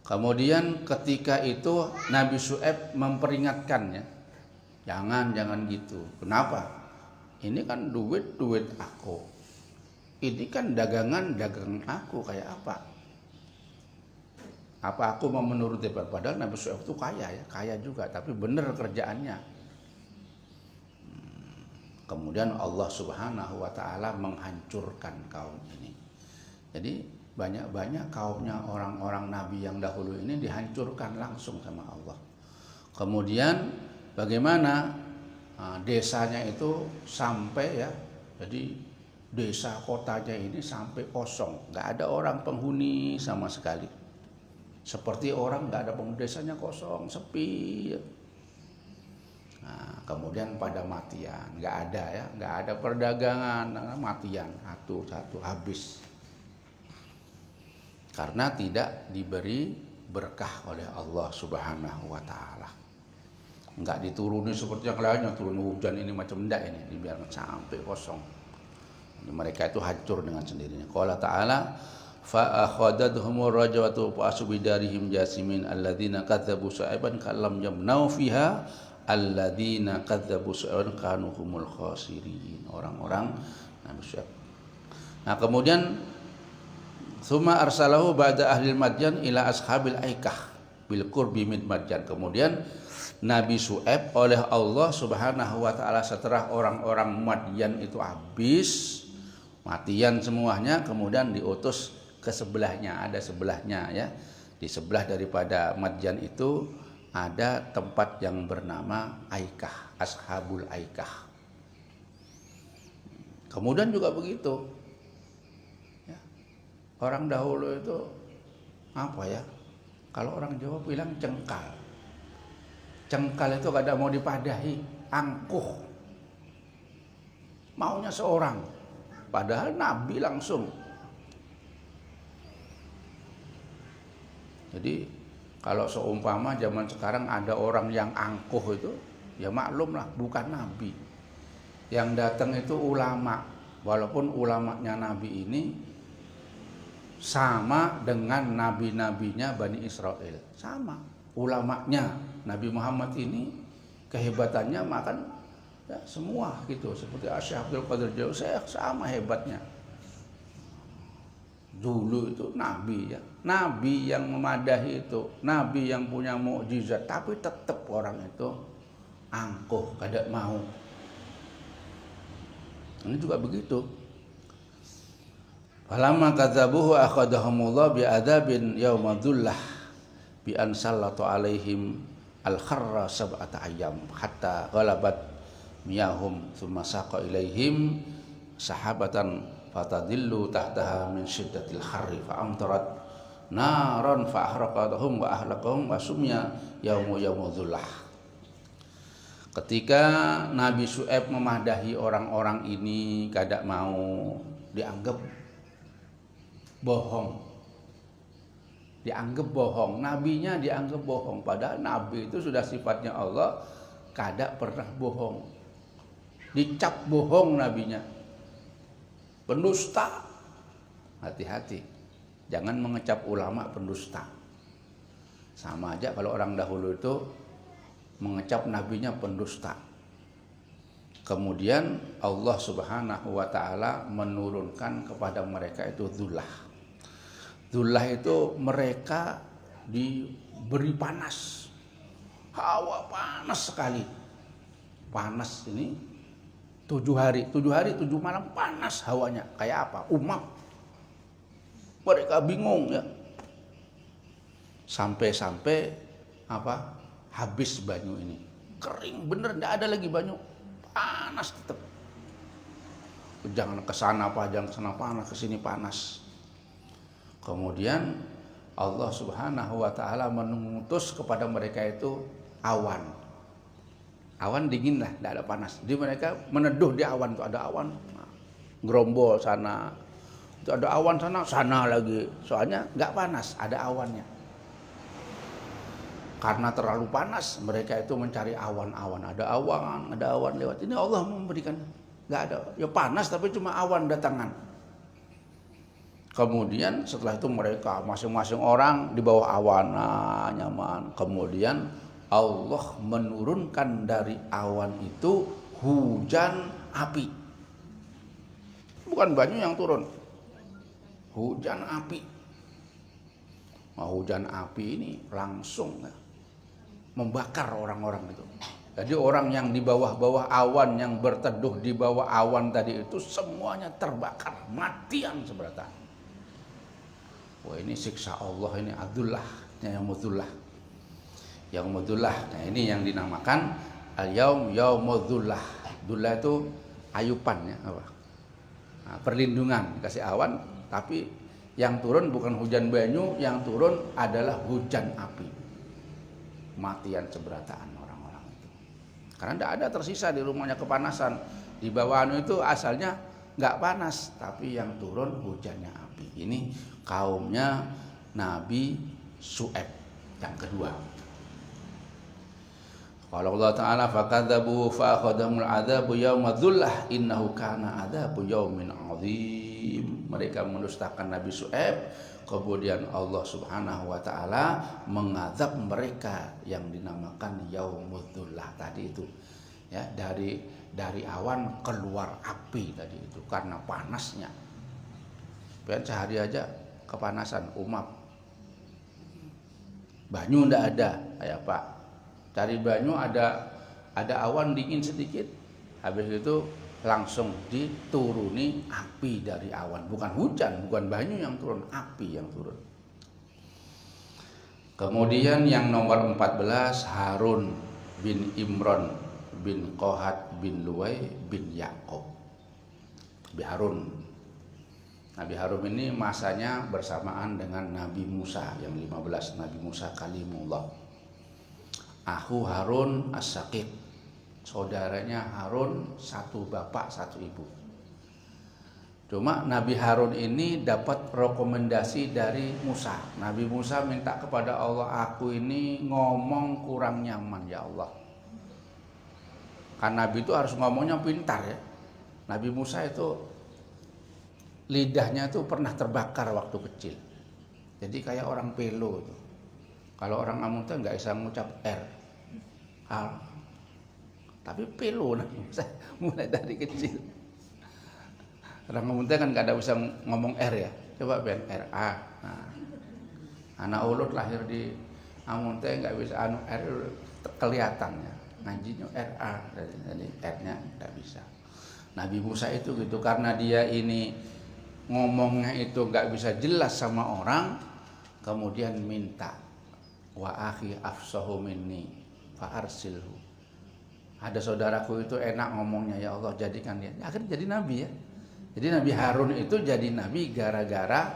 Kemudian ketika itu Nabi Syu'aib memperingatkannya, jangan gitu. Kenapa? Ini kan duit aku. Ini kan dagangan aku, kayak apa? Apa aku mau menuruti? Padahal Nabi Syu'aib itu kaya juga, tapi benar kerjaannya. Kemudian Allah Subhanahu wa ta'ala menghancurkan kaum ini. Jadi banyak kaumnya orang-orang Nabi yang dahulu ini dihancurkan langsung sama Allah. Kemudian bagaimana desanya itu sampai ya, jadi desa kotanya ini sampai kosong, nggak ada orang penghuni sama sekali. Seperti orang nggak ada penghuni, desanya kosong, sepi. Nah, kemudian pada matian, nggak ada perdagangan, matian satu habis. Karena tidak diberi berkah oleh Allah Subhanahu wa ta'ala. Enggak dituruni seperti yang lainnya, turun hujan ini macam enggak, ini dibiarkan sampai kosong. Jadi mereka itu hancur dengan sendirinya. Qala ta'ala fa akhadathumur rajwatu fa asbidarihim jasimin alladzina kadzabu syu'aiban kallam yamnau fiha alladzina kadzabu syu'aiban kanu humul khasirin. Orang-orang Nabi Syu'aib. Nah, kemudian summa arsalahu ba'da ahli Madyan ila ashabil aikah bil qurbi min Madyan. Kemudian Nabi Syu'aib oleh Allah Subhanahu wa ta'ala setelah orang-orang Madyan itu habis, matian semuanya, kemudian diutus ke sebelahnya, ada sebelahnya ya. Di sebelah daripada Madyan itu ada tempat yang bernama Aikah, Ashabul Aikah. Kemudian juga begitu. Ya. Orang dahulu itu apa ya? Kalau orang Jawa bilang cengkal. Cengkal itu kadang mau dipadahi, angkuh. Maunya seorang, padahal Nabi langsung. Jadi kalau seumpama zaman sekarang ada orang yang angkuh itu, ya maklumlah bukan Nabi. Yang datang itu ulama, walaupun ulamanya Nabi ini sama dengan nabi-nabinya Bani Israel, sama ulamanya Nabi Muhammad ini kehebatannya makan ya, semua gitu, seperti Syekh Abdul Qadir Jailani sama hebatnya. Dulu itu nabi ya, nabi yang memadahi itu, nabi yang punya mukjizat, tapi tetap orang itu angkuh, kada mau. Ini juga begitu. Falamma kadzabuhu akhadahumullah bi'adzabin yaumadzullah bi an sallatu alaihim al-kharra sab'ata ayyam hatta ghalabat miyahum thumma saqa ilaihim sahabatan fatadillu tahtaha min syiddatil harri fa amtarat naran fa ahraqatuhum wa ahlakahum wa sumya yaumadzullah. Ketika Nabi Syuaib memadahi orang-orang ini kada mau, dianggap bohong. Dianggap bohong, nabinya dianggap bohong, padahal nabi itu sudah sifatnya Allah, kada pernah bohong. Dicap bohong nabinya. Pendusta. Hati-hati. Jangan mengecap ulama pendusta. Sama aja kalau orang dahulu itu mengecap nabinya pendusta. Kemudian Allah Subhanahu wa taala menurunkan kepada mereka itu dzullah. Dzullah itu mereka diberi panas. Hawa panas sekali. Panas ini 7 hari 7 malam panas hawanya. Kayak apa? Umap. Mereka bingung ya. Sampai-sampai apa? Habis banyu ini, kering bener, tidak ada lagi banyu, panas tetap. Jangan ke sana apa, jangan ke sana panas, ke sini panas. Kemudian Allah Subhanahu wa taala mengutus kepada mereka itu awan. Awan dingin lah, tidak ada panas. Jadi mereka meneduh di awan, itu ada awan, gerombol sana, itu ada awan sana lagi. Soalnya nggak panas, ada awannya. Karena terlalu panas, mereka itu mencari awan-awan. Ada awan lewat. Ini Allah memberikan, nggak ada. Ya panas tapi cuma awan datangan. Kemudian setelah itu mereka masing-masing orang di bawah awan, nyaman. Kemudian Allah menurunkan dari awan itu hujan api. Bukan banyu yang turun, hujan api. Nah, hujan api ini langsung membakar orang-orang itu. Jadi orang yang di bawah-bawah awan, yang berteduh di bawah awan tadi itu semuanya terbakar, matian seberatan. Wah, ini siksa Allah, ini adzullah, yaumadzullah. Yaumadzullah. Nah, ini yang dinamakan al-yaum yaumadzullah. Dzullah itu ayupan ya, apa? Nah, perlindungan, dikasih awan, tapi yang turun bukan hujan banyu, yang turun adalah hujan api. Matian seberataan orang-orang itu. Karena tidak ada tersisa di rumahnya kepanasan. Di bawah itu asalnya nggak panas, tapi yang turun hujannya api. Ini kaumnya Nabi Syuaib yang kedua. Kalau Allah Ta'ala fakadzabu fa akhadhamul adzabu yaumadzullah innahu kana adzabu yaumin adzim. Mereka mendustakan Nabi Syuaib, kemudian Allah Subhanahu wa taala mengazab mereka yang dinamakan yaumadzullah tadi itu. Ya, dari awan keluar api tadi itu karena panasnya. Pengen sehari aja kepanasan, umap. Banyu ndak ada, kayak Pak. Cari banyu ada awan dingin sedikit, habis itu langsung dituruni api dari awan, bukan hujan, bukan banyu yang turun, api yang turun. Kemudian yang nomor 14 Harun bin Imran bin Qohat bin Luwai bin Yaqub. Nabi Harun ini masanya bersamaan dengan Nabi Musa yang 15, Nabi Musa kalimullah. Akhu Harun as-Saqib, saudaranya Harun satu bapak satu ibu. Cuma Nabi Harun ini dapat rekomendasi dari Musa. Nabi Musa minta kepada Allah, aku ini ngomong kurang nyaman ya Allah. Kan Nabi itu harus ngomongnya pintar ya. Nabi Musa itu lidahnya itu pernah terbakar waktu kecil. Jadi kayak orang pelo itu. Kalau orang Amun tuh nggak bisa mengucap R. Tapi pelo Nabi Musa mulai dari kecil. Orang Amun kan nggak ada bisa ngomong R ya. Coba Ben RA. Nah, anak ulut lahir di Amun nggak bisa R kelihatannya. Ngajinya RA, jadi R-nya nggak bisa. Nabi Musa itu gitu, karena dia ini ngomongnya itu nggak bisa jelas sama orang, kemudian minta wa akhi afsahu minni fa arsilhu. Ada saudaraku itu enak ngomongnya, ya Allah jadikan dia. Akhirnya jadi nabi ya. Jadi Nabi Harun itu jadi nabi gara-gara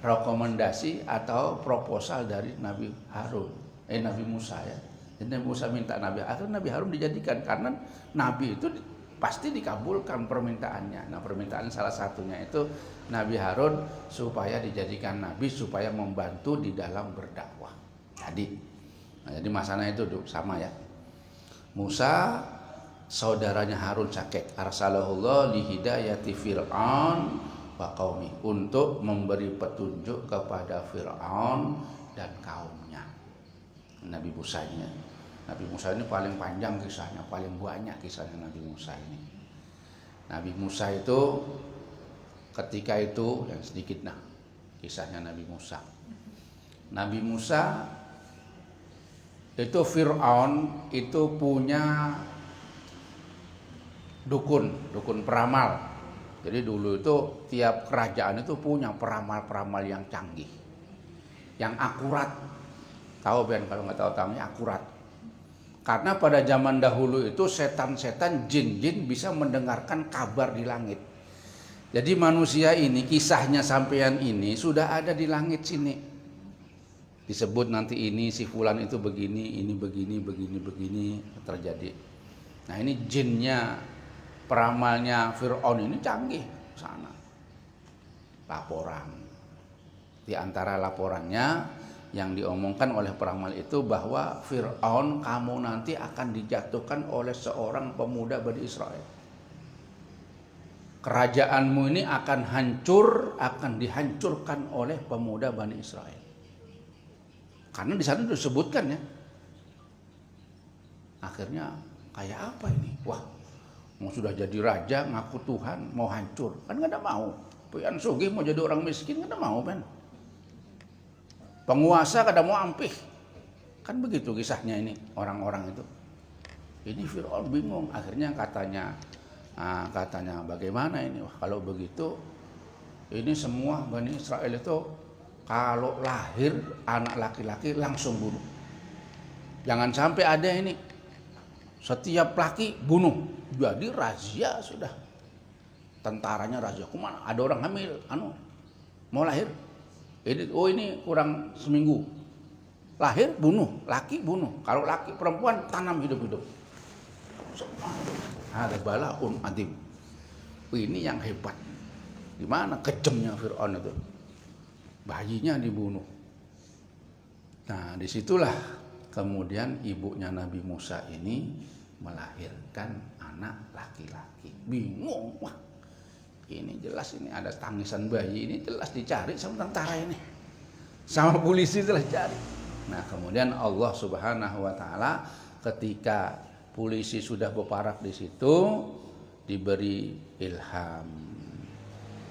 rekomendasi atau proposal dari Nabi Harun, Nabi Musa ya. Jadi Nabi Musa minta Nabi, akhirnya Nabi Harun dijadikan karena Nabi itu pasti dikabulkan permintaannya. Nah permintaan salah satunya itu Nabi Harun supaya dijadikan Nabi supaya membantu di dalam berdakwah. Jadi masalahnya itu sama ya. Musa saudaranya Harun sakit, arsalahullah lihidayati Fir'aun wa qaumi, untuk memberi petunjuk kepada Fir'aun dan kaumnya. Nabi Musa ini paling panjang kisahnya, paling banyak kisahnya Nabi Musa ini. Nabi Musa itu ketika itu yang sedikit kisahnya Nabi Musa. Nabi Musa itu Fir'aun itu punya dukun peramal. Jadi dulu itu tiap kerajaan itu punya peramal-peramal yang canggih, yang akurat. Tahu Ben kalau nggak tahu tamunya akurat. Karena pada zaman dahulu itu setan-setan, jin-jin bisa mendengarkan kabar di langit. Jadi manusia ini, kisahnya sampean ini sudah ada di langit sini. Disebut nanti ini si fulan itu begini, ini begini terjadi. Nah ini jinnya, peramalnya Fir'aun ini canggih sana. Laporan. Di antara laporannya yang diomongkan oleh peramal itu bahwa Fir'aun kamu nanti akan dijatuhkan oleh seorang pemuda Bani Israel. Kerajaanmu ini akan hancur, akan dihancurkan oleh pemuda Bani Israel. Karena di sana disebutkan ya. Akhirnya kayak apa ini? Wah, mau sudah jadi raja ngaku Tuhan mau hancur, kan nggak ada mau. Pian sugih mau jadi orang miskin nggak ada mau kan? Penguasa kada mau ampih. Kan begitu kisahnya ini orang-orang itu. Ini Fir'aun bingung. Akhirnya katanya bagaimana ini? Wah, kalau begitu ini semua Bani Israel itu kalau lahir anak laki-laki langsung bunuh. Jangan sampai ada ini. Setiap laki bunuh. Jadi razia sudah. Tentaranya razia. Kemana? Ada orang hamil, mau lahir. Ini kurang seminggu. Lahir bunuh, laki bunuh. Kalau laki perempuan tanam hidup-hidup. Ada balaun adim. Ini yang hebat. Gimana kejamnya Fir'aun itu? Bayinya dibunuh. Nah, disitulah kemudian ibunya Nabi Musa ini melahirkan anak laki-laki. Bingung, wah. Ini jelas ini ada tangisan bayi, ini jelas dicari sama tentara ini. Sama polisi telah cari. Nah, kemudian Allah Subhanahu wa taala ketika polisi sudah berparak di situ diberi ilham.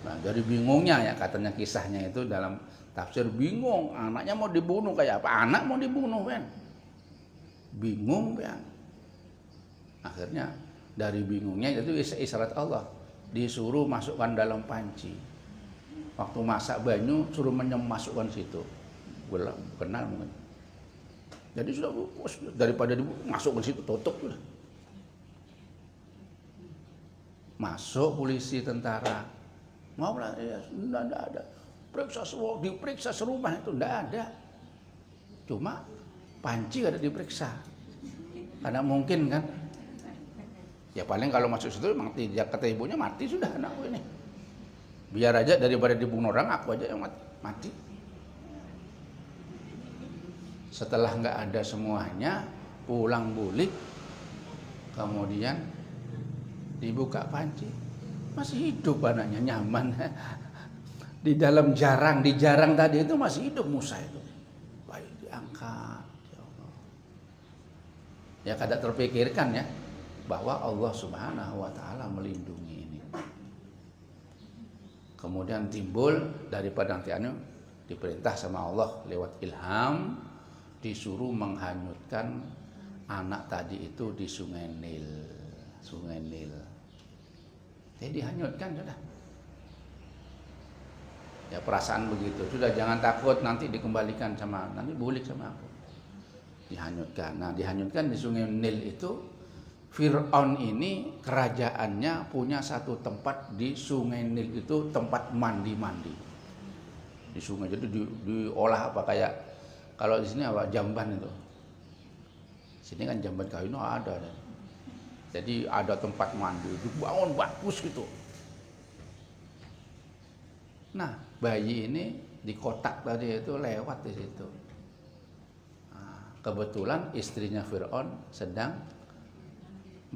Nah, dari bingungnya ya katanya kisahnya itu dalam tafsir bingung, anaknya mau dibunuh kayak apa? Anak mau dibunuh kan? Bingung kan? Akhirnya dari bingungnya itu isyarat Allah. Disuruh masukkan dalam panci. Waktu masak banyu suruh masukkan situ. Belum kenal mungkin. Jadi sudah daripada masukkan situ tutup sudah. Masuk polisi tentara. Mau lah ya, enggak ada. Diperiksa serumah itu enggak ada. Cuma panci ada diperiksa. Karena mungkin kan. Ya paling kalau masuk situ mati, kata ibunya mati sudah anakku ini. Biar aja daripada dibunuh orang aku aja yang mati. Setelah nggak ada semuanya, pulang bulik kemudian dibuka panci, masih hidup anaknya, nyaman. Di dalam jarang, di jarang tadi itu masih hidup Musa itu. Baik, diangkat, ya Allah. Ya kada terpikirkan ya bahwa Allah Subhanahu wa taala melindungi ini. Kemudian timbul daripada nanti diperintah sama Allah lewat ilham, disuruh menghanyutkan anak tadi itu di Sungai Nil. Sungai Nil. Jadi dihanyutkan sudah. Ya perasaan begitu. Sudah, jangan takut nanti dikembalikan sama, nanti bulik sama aku. Dihanyutkan. Nah, dihanyutkan di Sungai Nil itu, Fir'aun ini kerajaannya punya satu tempat di Sungai Nil itu, tempat mandi-mandi. Di sungai, jadi diolah apa kayak kalau di sini apa jamban itu. Sini kan jamban kayu itu ada. Jadi ada tempat mandi, dibangun bagus gitu. Nah, bayi ini di kotak tadi itu lewat di situ. Nah, kebetulan istrinya Fir'aun sedang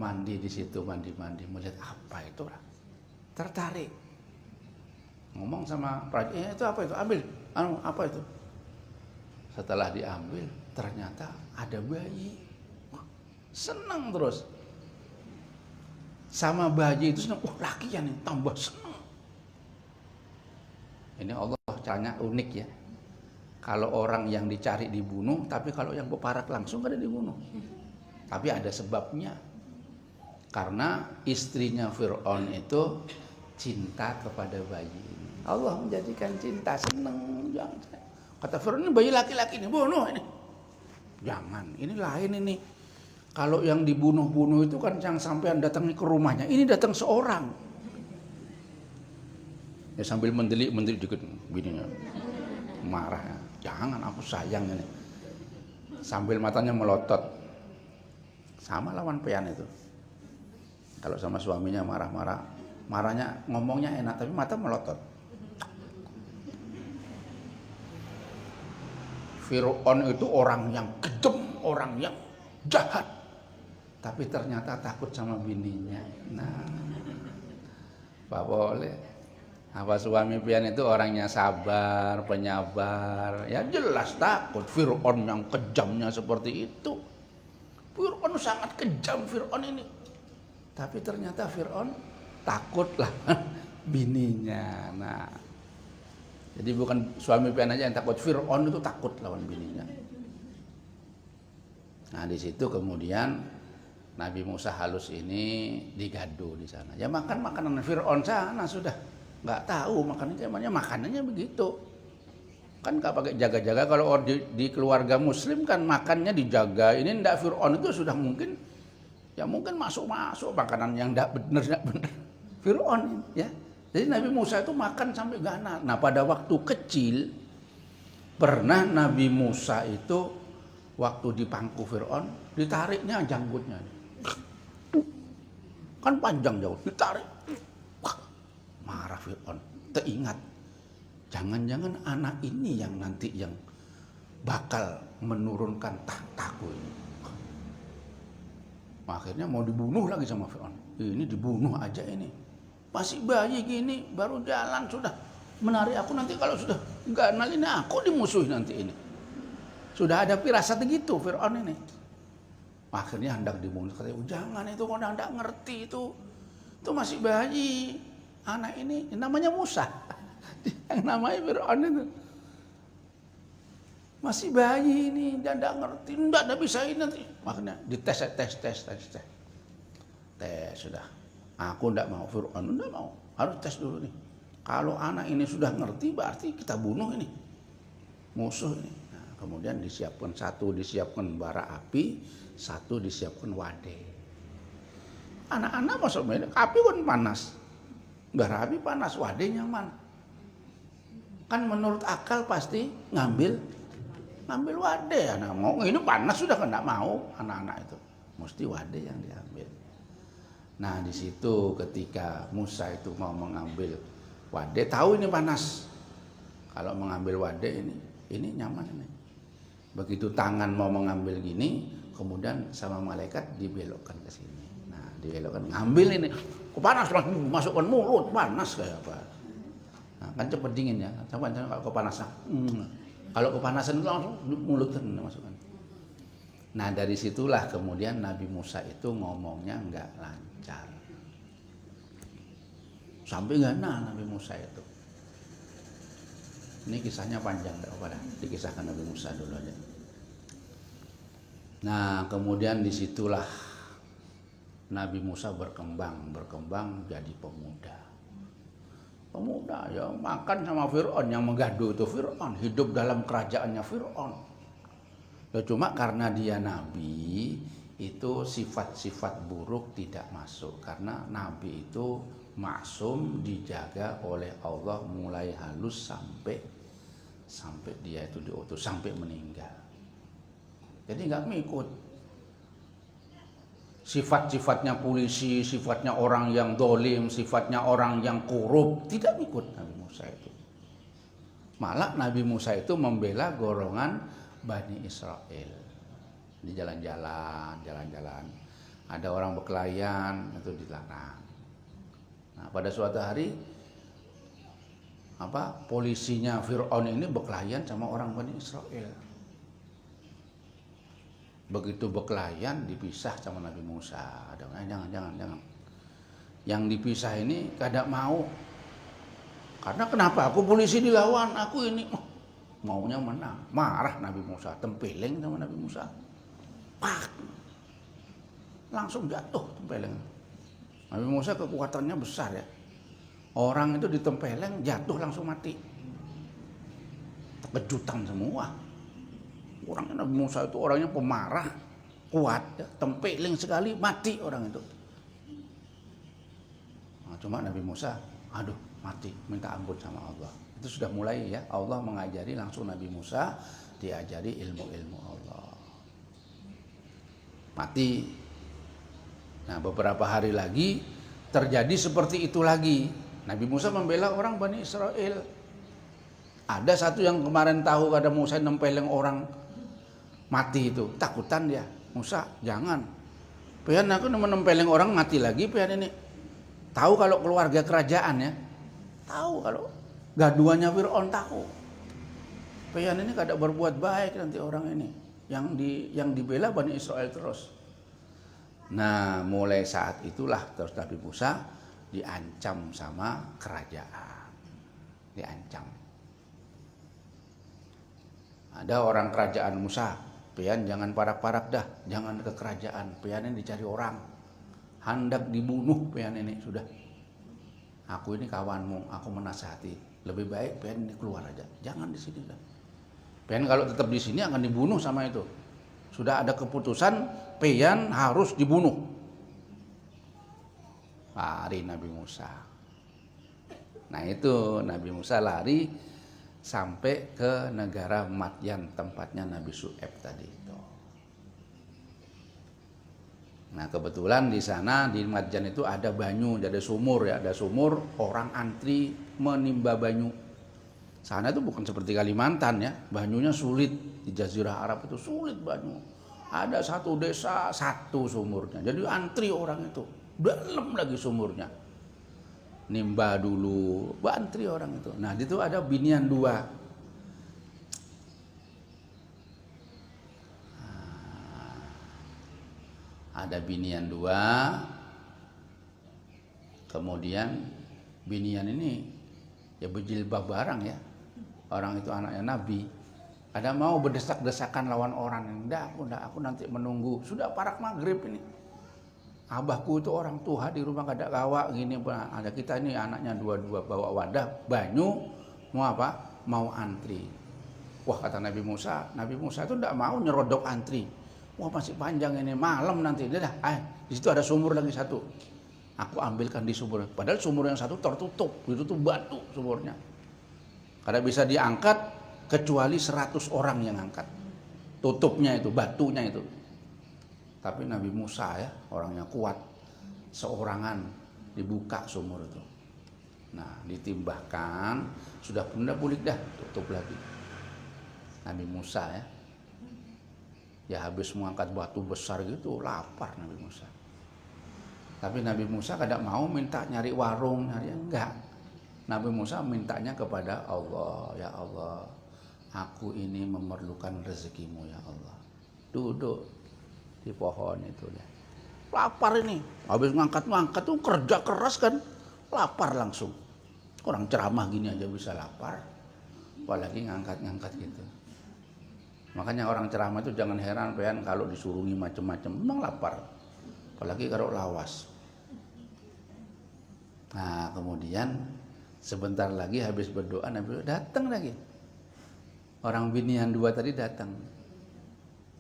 mandi di situ, mandi-mandi, melihat apa itu, tertarik. Ngomong sama prajurit, itu apa itu? Ambil, apa itu? Setelah diambil, ternyata ada bayi. Senang terus. Sama bayi itu senang, laki ya nih, tambah senang. Ini Allah caranya unik ya. Kalau orang yang dicari dibunuh, tapi kalau yang berparak langsung kada dibunuh. Tapi ada sebabnya. Karena istrinya Fir'aun itu cinta kepada bayi ini. Allah menjadikan cinta, senang. Kata Fir'aun, ini bayi laki-laki ini, bunuh ini. Jangan, ini lain ini. Kalau yang dibunuh-bunuh itu kan yang sampean datang ke rumahnya. Ini datang seorang. Ya sambil mendelik dikit bininya. Marah. Jangan, aku sayang ini. Sambil matanya melotot. Sama lawan pean itu. Kalau sama suaminya marah-marah, marahnya ngomongnya enak tapi mata melotot. Fir'aun itu orang yang kejam, orang yang jahat. Tapi ternyata takut sama bininya. Nah, Pak boleh. Apa suami pian itu orangnya sabar, penyabar. Ya jelas takut. Fir'aun yang kejamnya seperti itu. Fir'aun sangat kejam Fir'aun ini. Tapi ternyata Fir'aun takutlah bininya. Nah, jadi bukan suami pian aja yang takut, Fir'aun itu takut lawan bininya. Nah, di situ kemudian Nabi Musa halus ini digado di sana. Ya makan makanan Fir'aun sana sudah. Nggak tahu makanannya begitu. Kan nggak pakai jaga-jaga. Kalau di keluarga Muslim kan makannya dijaga. Ini ndak, Fir'aun itu sudah mungkin masuk makanan yang ndak benar Fir'aun ya. Jadi Nabi Musa itu makan sampai ganas. Nah pada waktu kecil pernah Nabi Musa itu waktu di pangku Fir'aun ditariknya janggutnya. Kan panjang jauh, ditarik. Marah Fir'aun, teringat jangan-jangan anak ini yang nanti yang bakal menurunkan tahtaku ini. Akhirnya mau dibunuh lagi sama Fir'aun. Ini dibunuh aja ini. Masih bayi gini, baru jalan sudah menarik aku, nanti kalau sudah ganal ini aku dimusuhi nanti ini. Sudah ada firasat begitu Fir'aun ini. Akhirnya hendak dibunuh. Katanya, jangan itu, kau hendak ngerti itu masih bayi. Anak ini namanya Musa. Yang namanya Fir'aun itu. Masih bayi ini, dan tidak ngerti, tidak bisa ini nanti. Makanya dites. Tes sudah. Aku tidak mau, Fir'aun tidak mau. Harus tes dulu nih. Kalau anak ini sudah ngerti, berarti kita bunuh ini musuh ini. Nah, kemudian disiapkan bara api, satu disiapkan wadah. Anak-anak masuk main, api kan panas. Bara api panas, wadah nyaman. Kan menurut akal pasti ngambil wadah. Anak mau ini panas sudah kan enggak mau anak-anak itu. Mesti wadah yang diambil. Nah, di situ ketika Musa itu mau mengambil wadah, tahu ini panas. Kalau mengambil wadah ini nyaman ini. Begitu tangan mau mengambil gini, kemudian sama malaikat dibelokkan ke sini. Nah, dibelokkan, ngambil ini, kok panas, masukkan mulut, panas kayak apa. Nah, kan cepet dingin ya, coba kalau kepanasan, kalau kepanasan itu langsung mulut kan masukkan. Nah, dari situlah kemudian Nabi Musa itu ngomongnya nggak lancar. Sampai ngana Nabi Musa itu. Ini kisahnya panjang, tidak apa dah, dikisahkan Nabi Musa dulu aja. Nah, kemudian disitulah Nabi Musa berkembang jadi pemuda. Pemuda ya, makan sama Fir'aun, yang menggaduh itu Fir'aun, hidup dalam kerajaannya Fir'aun. Ya, cuma karena dia Nabi, itu sifat-sifat buruk tidak masuk. Karena Nabi itu maksum, dijaga oleh Allah mulai halus sampai dia itu diutus, sampai meninggal. Jadi nggak ngikut sifat-sifatnya polisi, sifatnya orang yang dolim, sifatnya orang yang korup, tidak ngikut Nabi Musa itu. Malah Nabi Musa itu membela golongan Bani Israel. Di jalan-jalan ada orang berkelayan, itu dilarang. Nah, pada suatu hari polisinya Fir'aun ini berkelayan sama orang Bani Israel. Begitu berkelayan dipisah sama Nabi Musa. Jangan. Yang dipisah ini kada mau. Karena kenapa? Aku polisi dilawan, aku ini maunya menang. Marah Nabi Musa, tempeleng sama Nabi Musa. Pak. Langsung jatuh tempeleng. Nabi Musa kekuatannya besar ya. Orang itu ditempeleng jatuh langsung mati. Kejutan semua. Orangnya Nabi Musa itu orangnya pemarah, kuat, ya. Tempeleng sekali mati orang itu. Nah, cuma Nabi Musa, mati, minta ampun sama Allah. Itu sudah mulai ya, Allah mengajari langsung Nabi Musa, diajari ilmu-ilmu Allah. Mati. Nah, beberapa hari lagi terjadi seperti itu lagi. Nabi Musa membela orang Bani Israel. Ada satu yang kemarin tahu ada Musa nempeleng orang mati itu, takutan dia. Musa, jangan. Pian aku menempeleng orang mati lagi, pian ini. Tahu kalau keluarga kerajaan ya. Tahu kalau gaduannya Fir'aun, tahu. Pian ini kada berbuat baik nanti orang ini. Yang dibela Bani Israel terus. Nah, mulai saat itulah terus Nabi Musa diancam sama kerajaan. Diancam. Ada orang kerajaan Musa, pian jangan parak-parak dah, jangan ke kerajaan, pian ini dicari orang. Hendak dibunuh pian ini sudah. Aku ini kawanmu, aku menasihati. Lebih baik pian ini keluar aja, jangan di sini dah. Pian kalau tetap di sini akan dibunuh sama itu. Sudah ada keputusan pian harus dibunuh. Lari Nabi Musa. Nah itu Nabi Musa lari sampai ke negara Madyan, tempatnya Nabi Syu'aib tadi itu. Nah kebetulan di sana di Madyan itu ada banyu, ada sumur ya, ada sumur, orang antri menimba banyu. Sana itu bukan seperti Kalimantan ya, banyunya sulit. Di Jazirah Arab itu sulit banyu. Ada satu desa, satu sumurnya. Jadi antri orang itu. Dalam lagi sumurnya. Nimba dulu, antri orang itu. Nah, di situ ada binian dua. Ada binian dua. Kemudian binian ini ya berjilbab barang ya. Orang itu anaknya Nabi. Ada mau berdesak-desakan lawan orang. Enggak, aku nanti menunggu. Sudah parak maghrib ini. Abahku itu orang tua di rumah kada kawa gini. Ada kita ini anaknya dua-dua bawa wadah banyu. Mau apa? Mau antri. Wah kata Nabi Musa itu enggak mau nyerodok antri. Wah masih panjang ini, malam nanti. Dah, di situ ada sumur lagi satu. Aku ambilkan di sumur. Padahal sumur yang satu tertutup. Itu tuh batu sumurnya. Kada bisa diangkat kecuali 100 orang yang angkat. Tutupnya itu, batunya itu. Tapi Nabi Musa ya, orangnya kuat. Seorangan dibuka sumur itu. Nah, ditimbahkan, sudah pulih dah, tutup lagi. Nabi Musa ya. Ya habis mengangkat batu besar gitu, lapar Nabi Musa. Tapi Nabi Musa kadang mau minta nyari warung, nyari enggak. Nabi Musa mintanya kepada Allah, ya Allah, aku ini memerlukan rezekimu ya Allah. Duduk di pohon itu ya. Lapar ini, habis ngangkat tuh kerja keras kan, lapar langsung. Orang ceramah gini aja bisa lapar, apalagi ngangkat gitu. Makanya orang ceramah itu jangan heran pean kalau disuruhi macam-macam, memang lapar, apalagi kalau lawas. Nah kemudian sebentar lagi habis berdoa Nabi datang lagi. Orang binian dua tadi datang,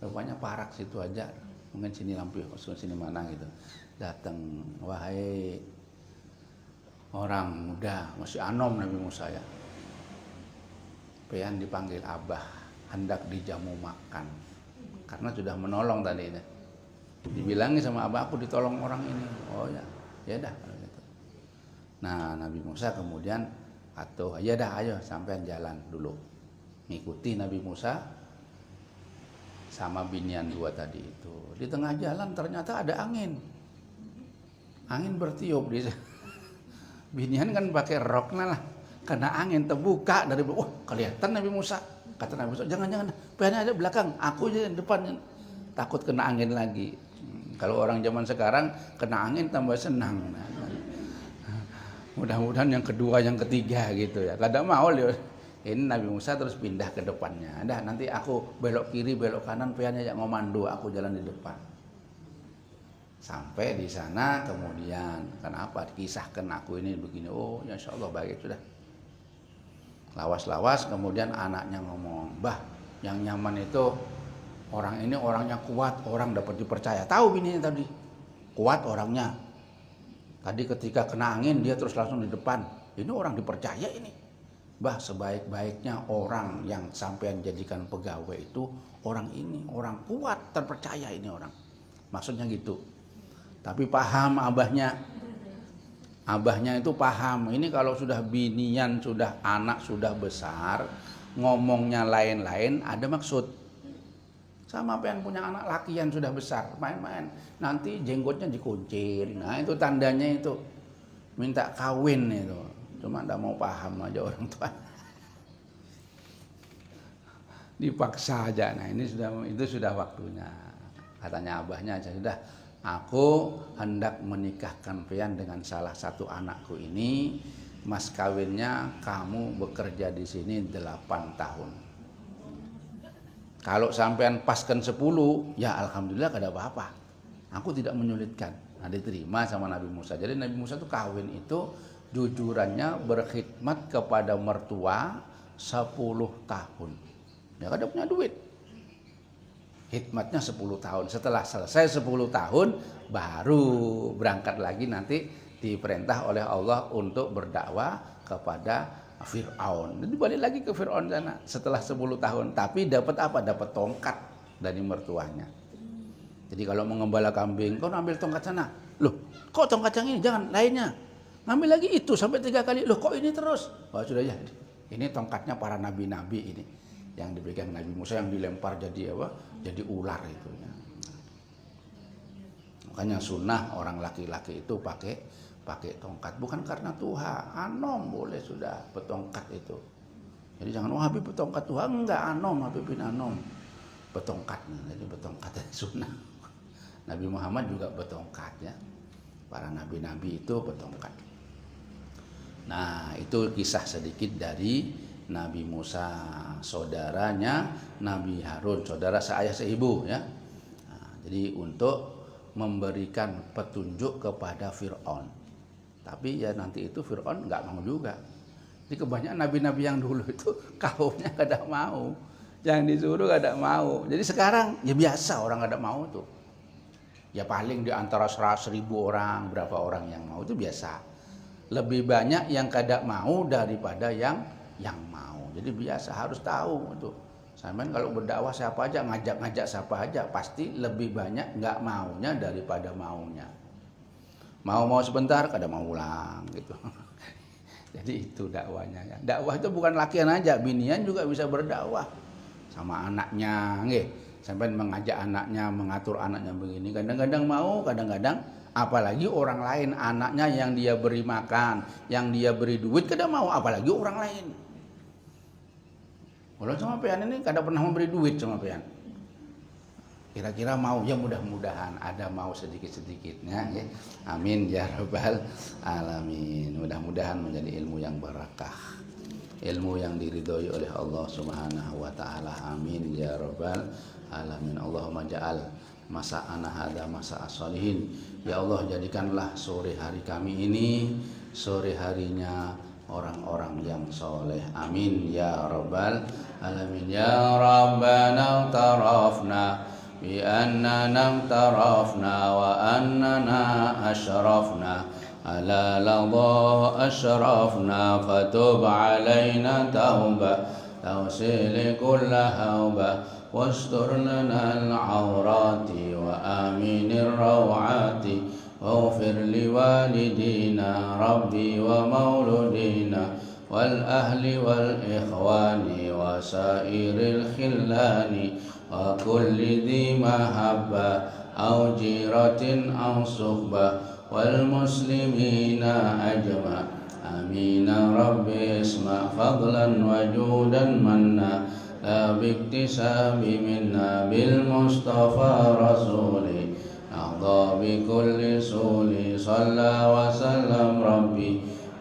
rupanya Parak situ aja. Mungkin sini Lampion, sini mana gitu. Datang, wahai orang muda, masih anom Nabi Musa ya. Pean dipanggil Abah, hendak dijamu makan. Karena sudah menolong tadi ya. Dibilangi sama Abah, aku ditolong orang ini. Oh ya, ya dah. Gitu. Nah Nabi Musa kemudian atuh, ya dah ayo sampean jalan dulu. Ngikuti Nabi Musa sama binian dua tadi itu. Di tengah jalan ternyata ada angin. Angin bertiup di binian kan pakai rok lah. Karena angin terbuka dari wah kelihatan Nabi Musa. Kata Nabi Musa, jangan pengen aja belakang, aku aja depan. Takut kena angin lagi. Kalau orang zaman sekarang kena angin tambah senang. Mudah-mudahan yang kedua, yang ketiga gitu ya. Kadang mau lihat. Ini Nabi Musa terus pindah ke depannya. Dah nanti aku belok kiri, belok kanan, piannya yang ngomando, aku jalan di depan. Sampai di sana kemudian, kenapa dikisahkan aku ini begini? Oh, ya insya Allah baik sudah. Lawas-lawas kemudian anaknya ngomong, bah, yang nyaman itu orang ini orangnya kuat, orang dapat dipercaya. Tahu bininya tadi, kuat orangnya. Tadi ketika kena angin dia terus langsung di depan. Ini orang dipercaya ini. Bah, sebaik-baiknya orang yang sampean jadikan pegawai itu orang ini, orang kuat, terpercaya ini orang. Maksudnya gitu. Tapi paham abahnya. Abahnya itu paham. Ini kalau sudah binian, sudah anak, sudah besar, ngomongnya lain-lain, ada maksud. Sama pengen punya anak laki yang sudah besar, main-main. Nanti jenggotnya dikuncir. Nah itu tandanya itu. Minta kawin itu. Cuma tidak mau paham aja orang tua. Dipaksa aja. Nah itu sudah waktunya. Katanya abahnya aja sudah. Aku hendak menikahkan pian dengan salah satu anakku ini. Mas kawinnya kamu bekerja di sini 8 tahun. Kalau sampean paskan 10, ya alhamdulillah kada apa-apa. Aku tidak menyulitkan. Nah diterima sama Nabi Musa. Jadi Nabi Musa itu kawin itu jujurannya berkhidmat kepada mertua 10 tahun. Ya kada punya duit. Khidmatnya 10 tahun. Setelah selesai 10 tahun baru berangkat lagi nanti diperintah oleh Allah untuk berdakwah kepada Fir'aun. Jadi balik lagi ke Fir'aun sana setelah 10 tahun. Tapi dapat apa? Dapat tongkat dari mertuanya. Jadi kalau mengembala kambing, kau ambil tongkat sana. Loh, kok tongkat yang ini? Jangan, lainnya. Ngambil lagi itu sampai 3 kali. Loh kok ini terus? Oh sudah ya. Ini tongkatnya para nabi-nabi ini. Yang diberikan Nabi Musa yang dilempar jadi apa? Jadi ular itu. Makanya sunnah orang laki-laki itu pakai tongkat. Bukan karena Tuhan. Anom boleh sudah petongkat itu. Jadi jangan Habib petongkat Tuhan. Enggak anom, Habib bin anom. Petongkatnya. Jadi petongkat sunnah. Nabi Muhammad juga petongkat ya. Para nabi-nabi itu petongkat. Nah itu kisah sedikit dari Nabi Musa, saudaranya Nabi Harun, saudara seayah seibu ya. Nah, jadi untuk memberikan petunjuk kepada Fir'aun. Tapi ya nanti itu Fir'aun nggak mau juga. Jadi kebanyakan nabi-nabi yang dulu itu kaumnya kada mau, yang disuruh kada mau. Jadi sekarang ya biasa orang kada mau tuh. Ya paling di antara 100.000 orang berapa orang yang mau itu biasa. Lebih banyak yang kada mau daripada yang mau. Jadi biasa harus tahu itu. Sampean kalau berdakwah siapa aja, ngajak siapa aja, pasti lebih banyak nggak maunya daripada maunya. Mau sebentar, kada mau ulang gitu. Jadi itu dakwanya ya. Dakwah itu bukan lakian aja, binian juga bisa berdakwah sama anaknya, nggih. sampai mengajak anaknya, mengatur anaknya begini. Kadang-kadang mau, kadang-kadang apalagi orang lain, anaknya yang dia beri makan, yang dia beri duit, kadang mau, apalagi orang lain. Kalau sama pian ini kadang pernah memberi duit sama pian. Kira-kira mau, ya mudah-mudahan ada mau sedikit-sedikitnya ya. Amin ya rabbal alamin. Mudah-mudahan menjadi ilmu yang barakah, ilmu yang diridhoi oleh Allah Subhanahu wa taala. Amin ya rabbal alamin. Allahumma ja'al masa ana hada masa as-solihin. Ya Allah, jadikanlah sore hari kami ini sore harinya orang-orang yang soleh. Amin ya rabbal alamin. Ya rabbana tarafna بأننا اغترفنا وأننا أشرفنا على لظى أشرفنا فتب علينا توبة توصل كل هوبة واستر لنا العورات وآمن الروعات واغفر لوالدينا ربي ومولودينا والأهل والإخوان وسائر الخلان وكل ذي محبة أو جيرة أو صحبة والمسلمين أجمع آمين ربي اسمع فضلا وجودا منا لا باكتساب منا بالمصطفى رسولي أرضى بكل سولي صلى وسلم ربي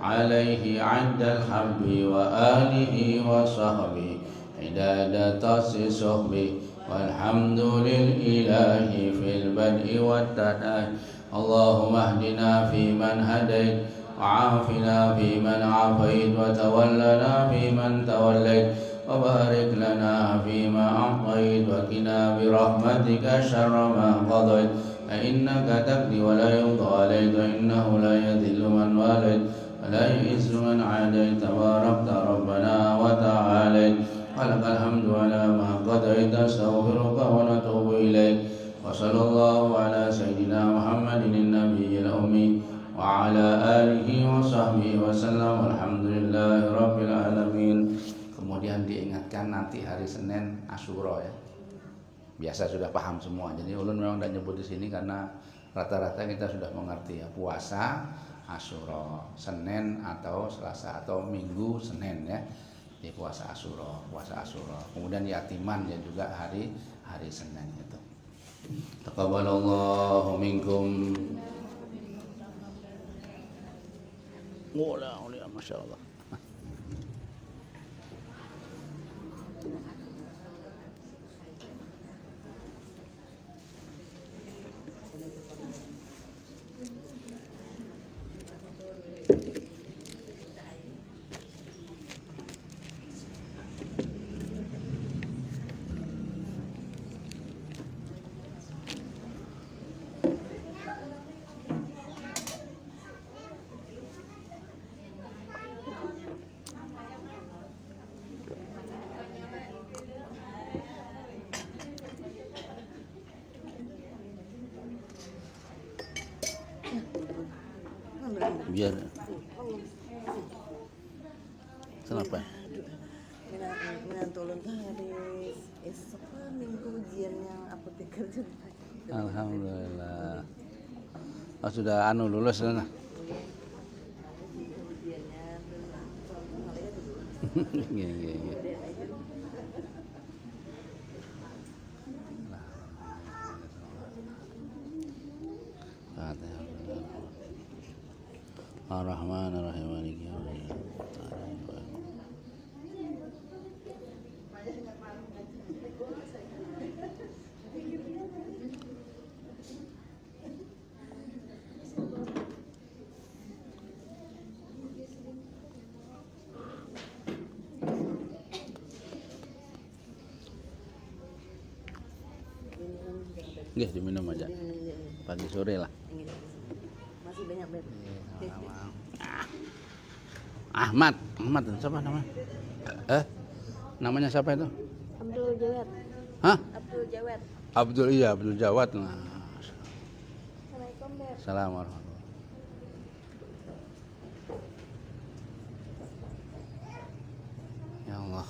عليه عند الحب وآله وصحبه عداد تأسيس صحبه والحمد لله في البدء والتناهي اللهم اهدنا فيمن هديت وعافنا فيمن عافيت وتولنا فيمن توليت وبارك لنا فيما أعطيت وقنا برحمتك شر ما قضيت فإنك تقضي ولا يقضى عليك إنه لا يذل من واليت ولا يئز من عاديت تباركت ربنا وتعاليت ولك الحمد على ما قضيت استغفرك ونتوب إليك وصلى الله على سيدنا محمد النبي الأمي وعلى آله وصحبه وسلم والحمد لله رب العالمين. Kemudian diingatkan nanti hari Senin Asyura ya. Biasa sudah paham semua. Jadi ulun memang tidak nyebut di sini karena rata-rata kita sudah mengerti ya, puasa Asyura Senin atau Selasa atau Minggu Senin ya. Di puasa Asyura. Kemudian yatiman ya juga hari Senin itu. Taqabbalallahu minkum. Wala, masyaallah. Biar kenapa? Menantulun hari esok minggu ujiannya apoteker juga. Alhamdulillah. Oh, sudah lulus sana. Ujiannya Iya. Ar-Rahman Ar-Rahim Maliki Yaumiddin. Nggih, diminum aja. Pagi sore lah. Masih banyak bed. Ahmad siapa namanya? Namanya siapa itu? Abdul Jawad. Hah? Abdul Jawad. Abdul Jawad. Nah. Assalamualaikum, Beb. Assalamualaikum. Ya Allah.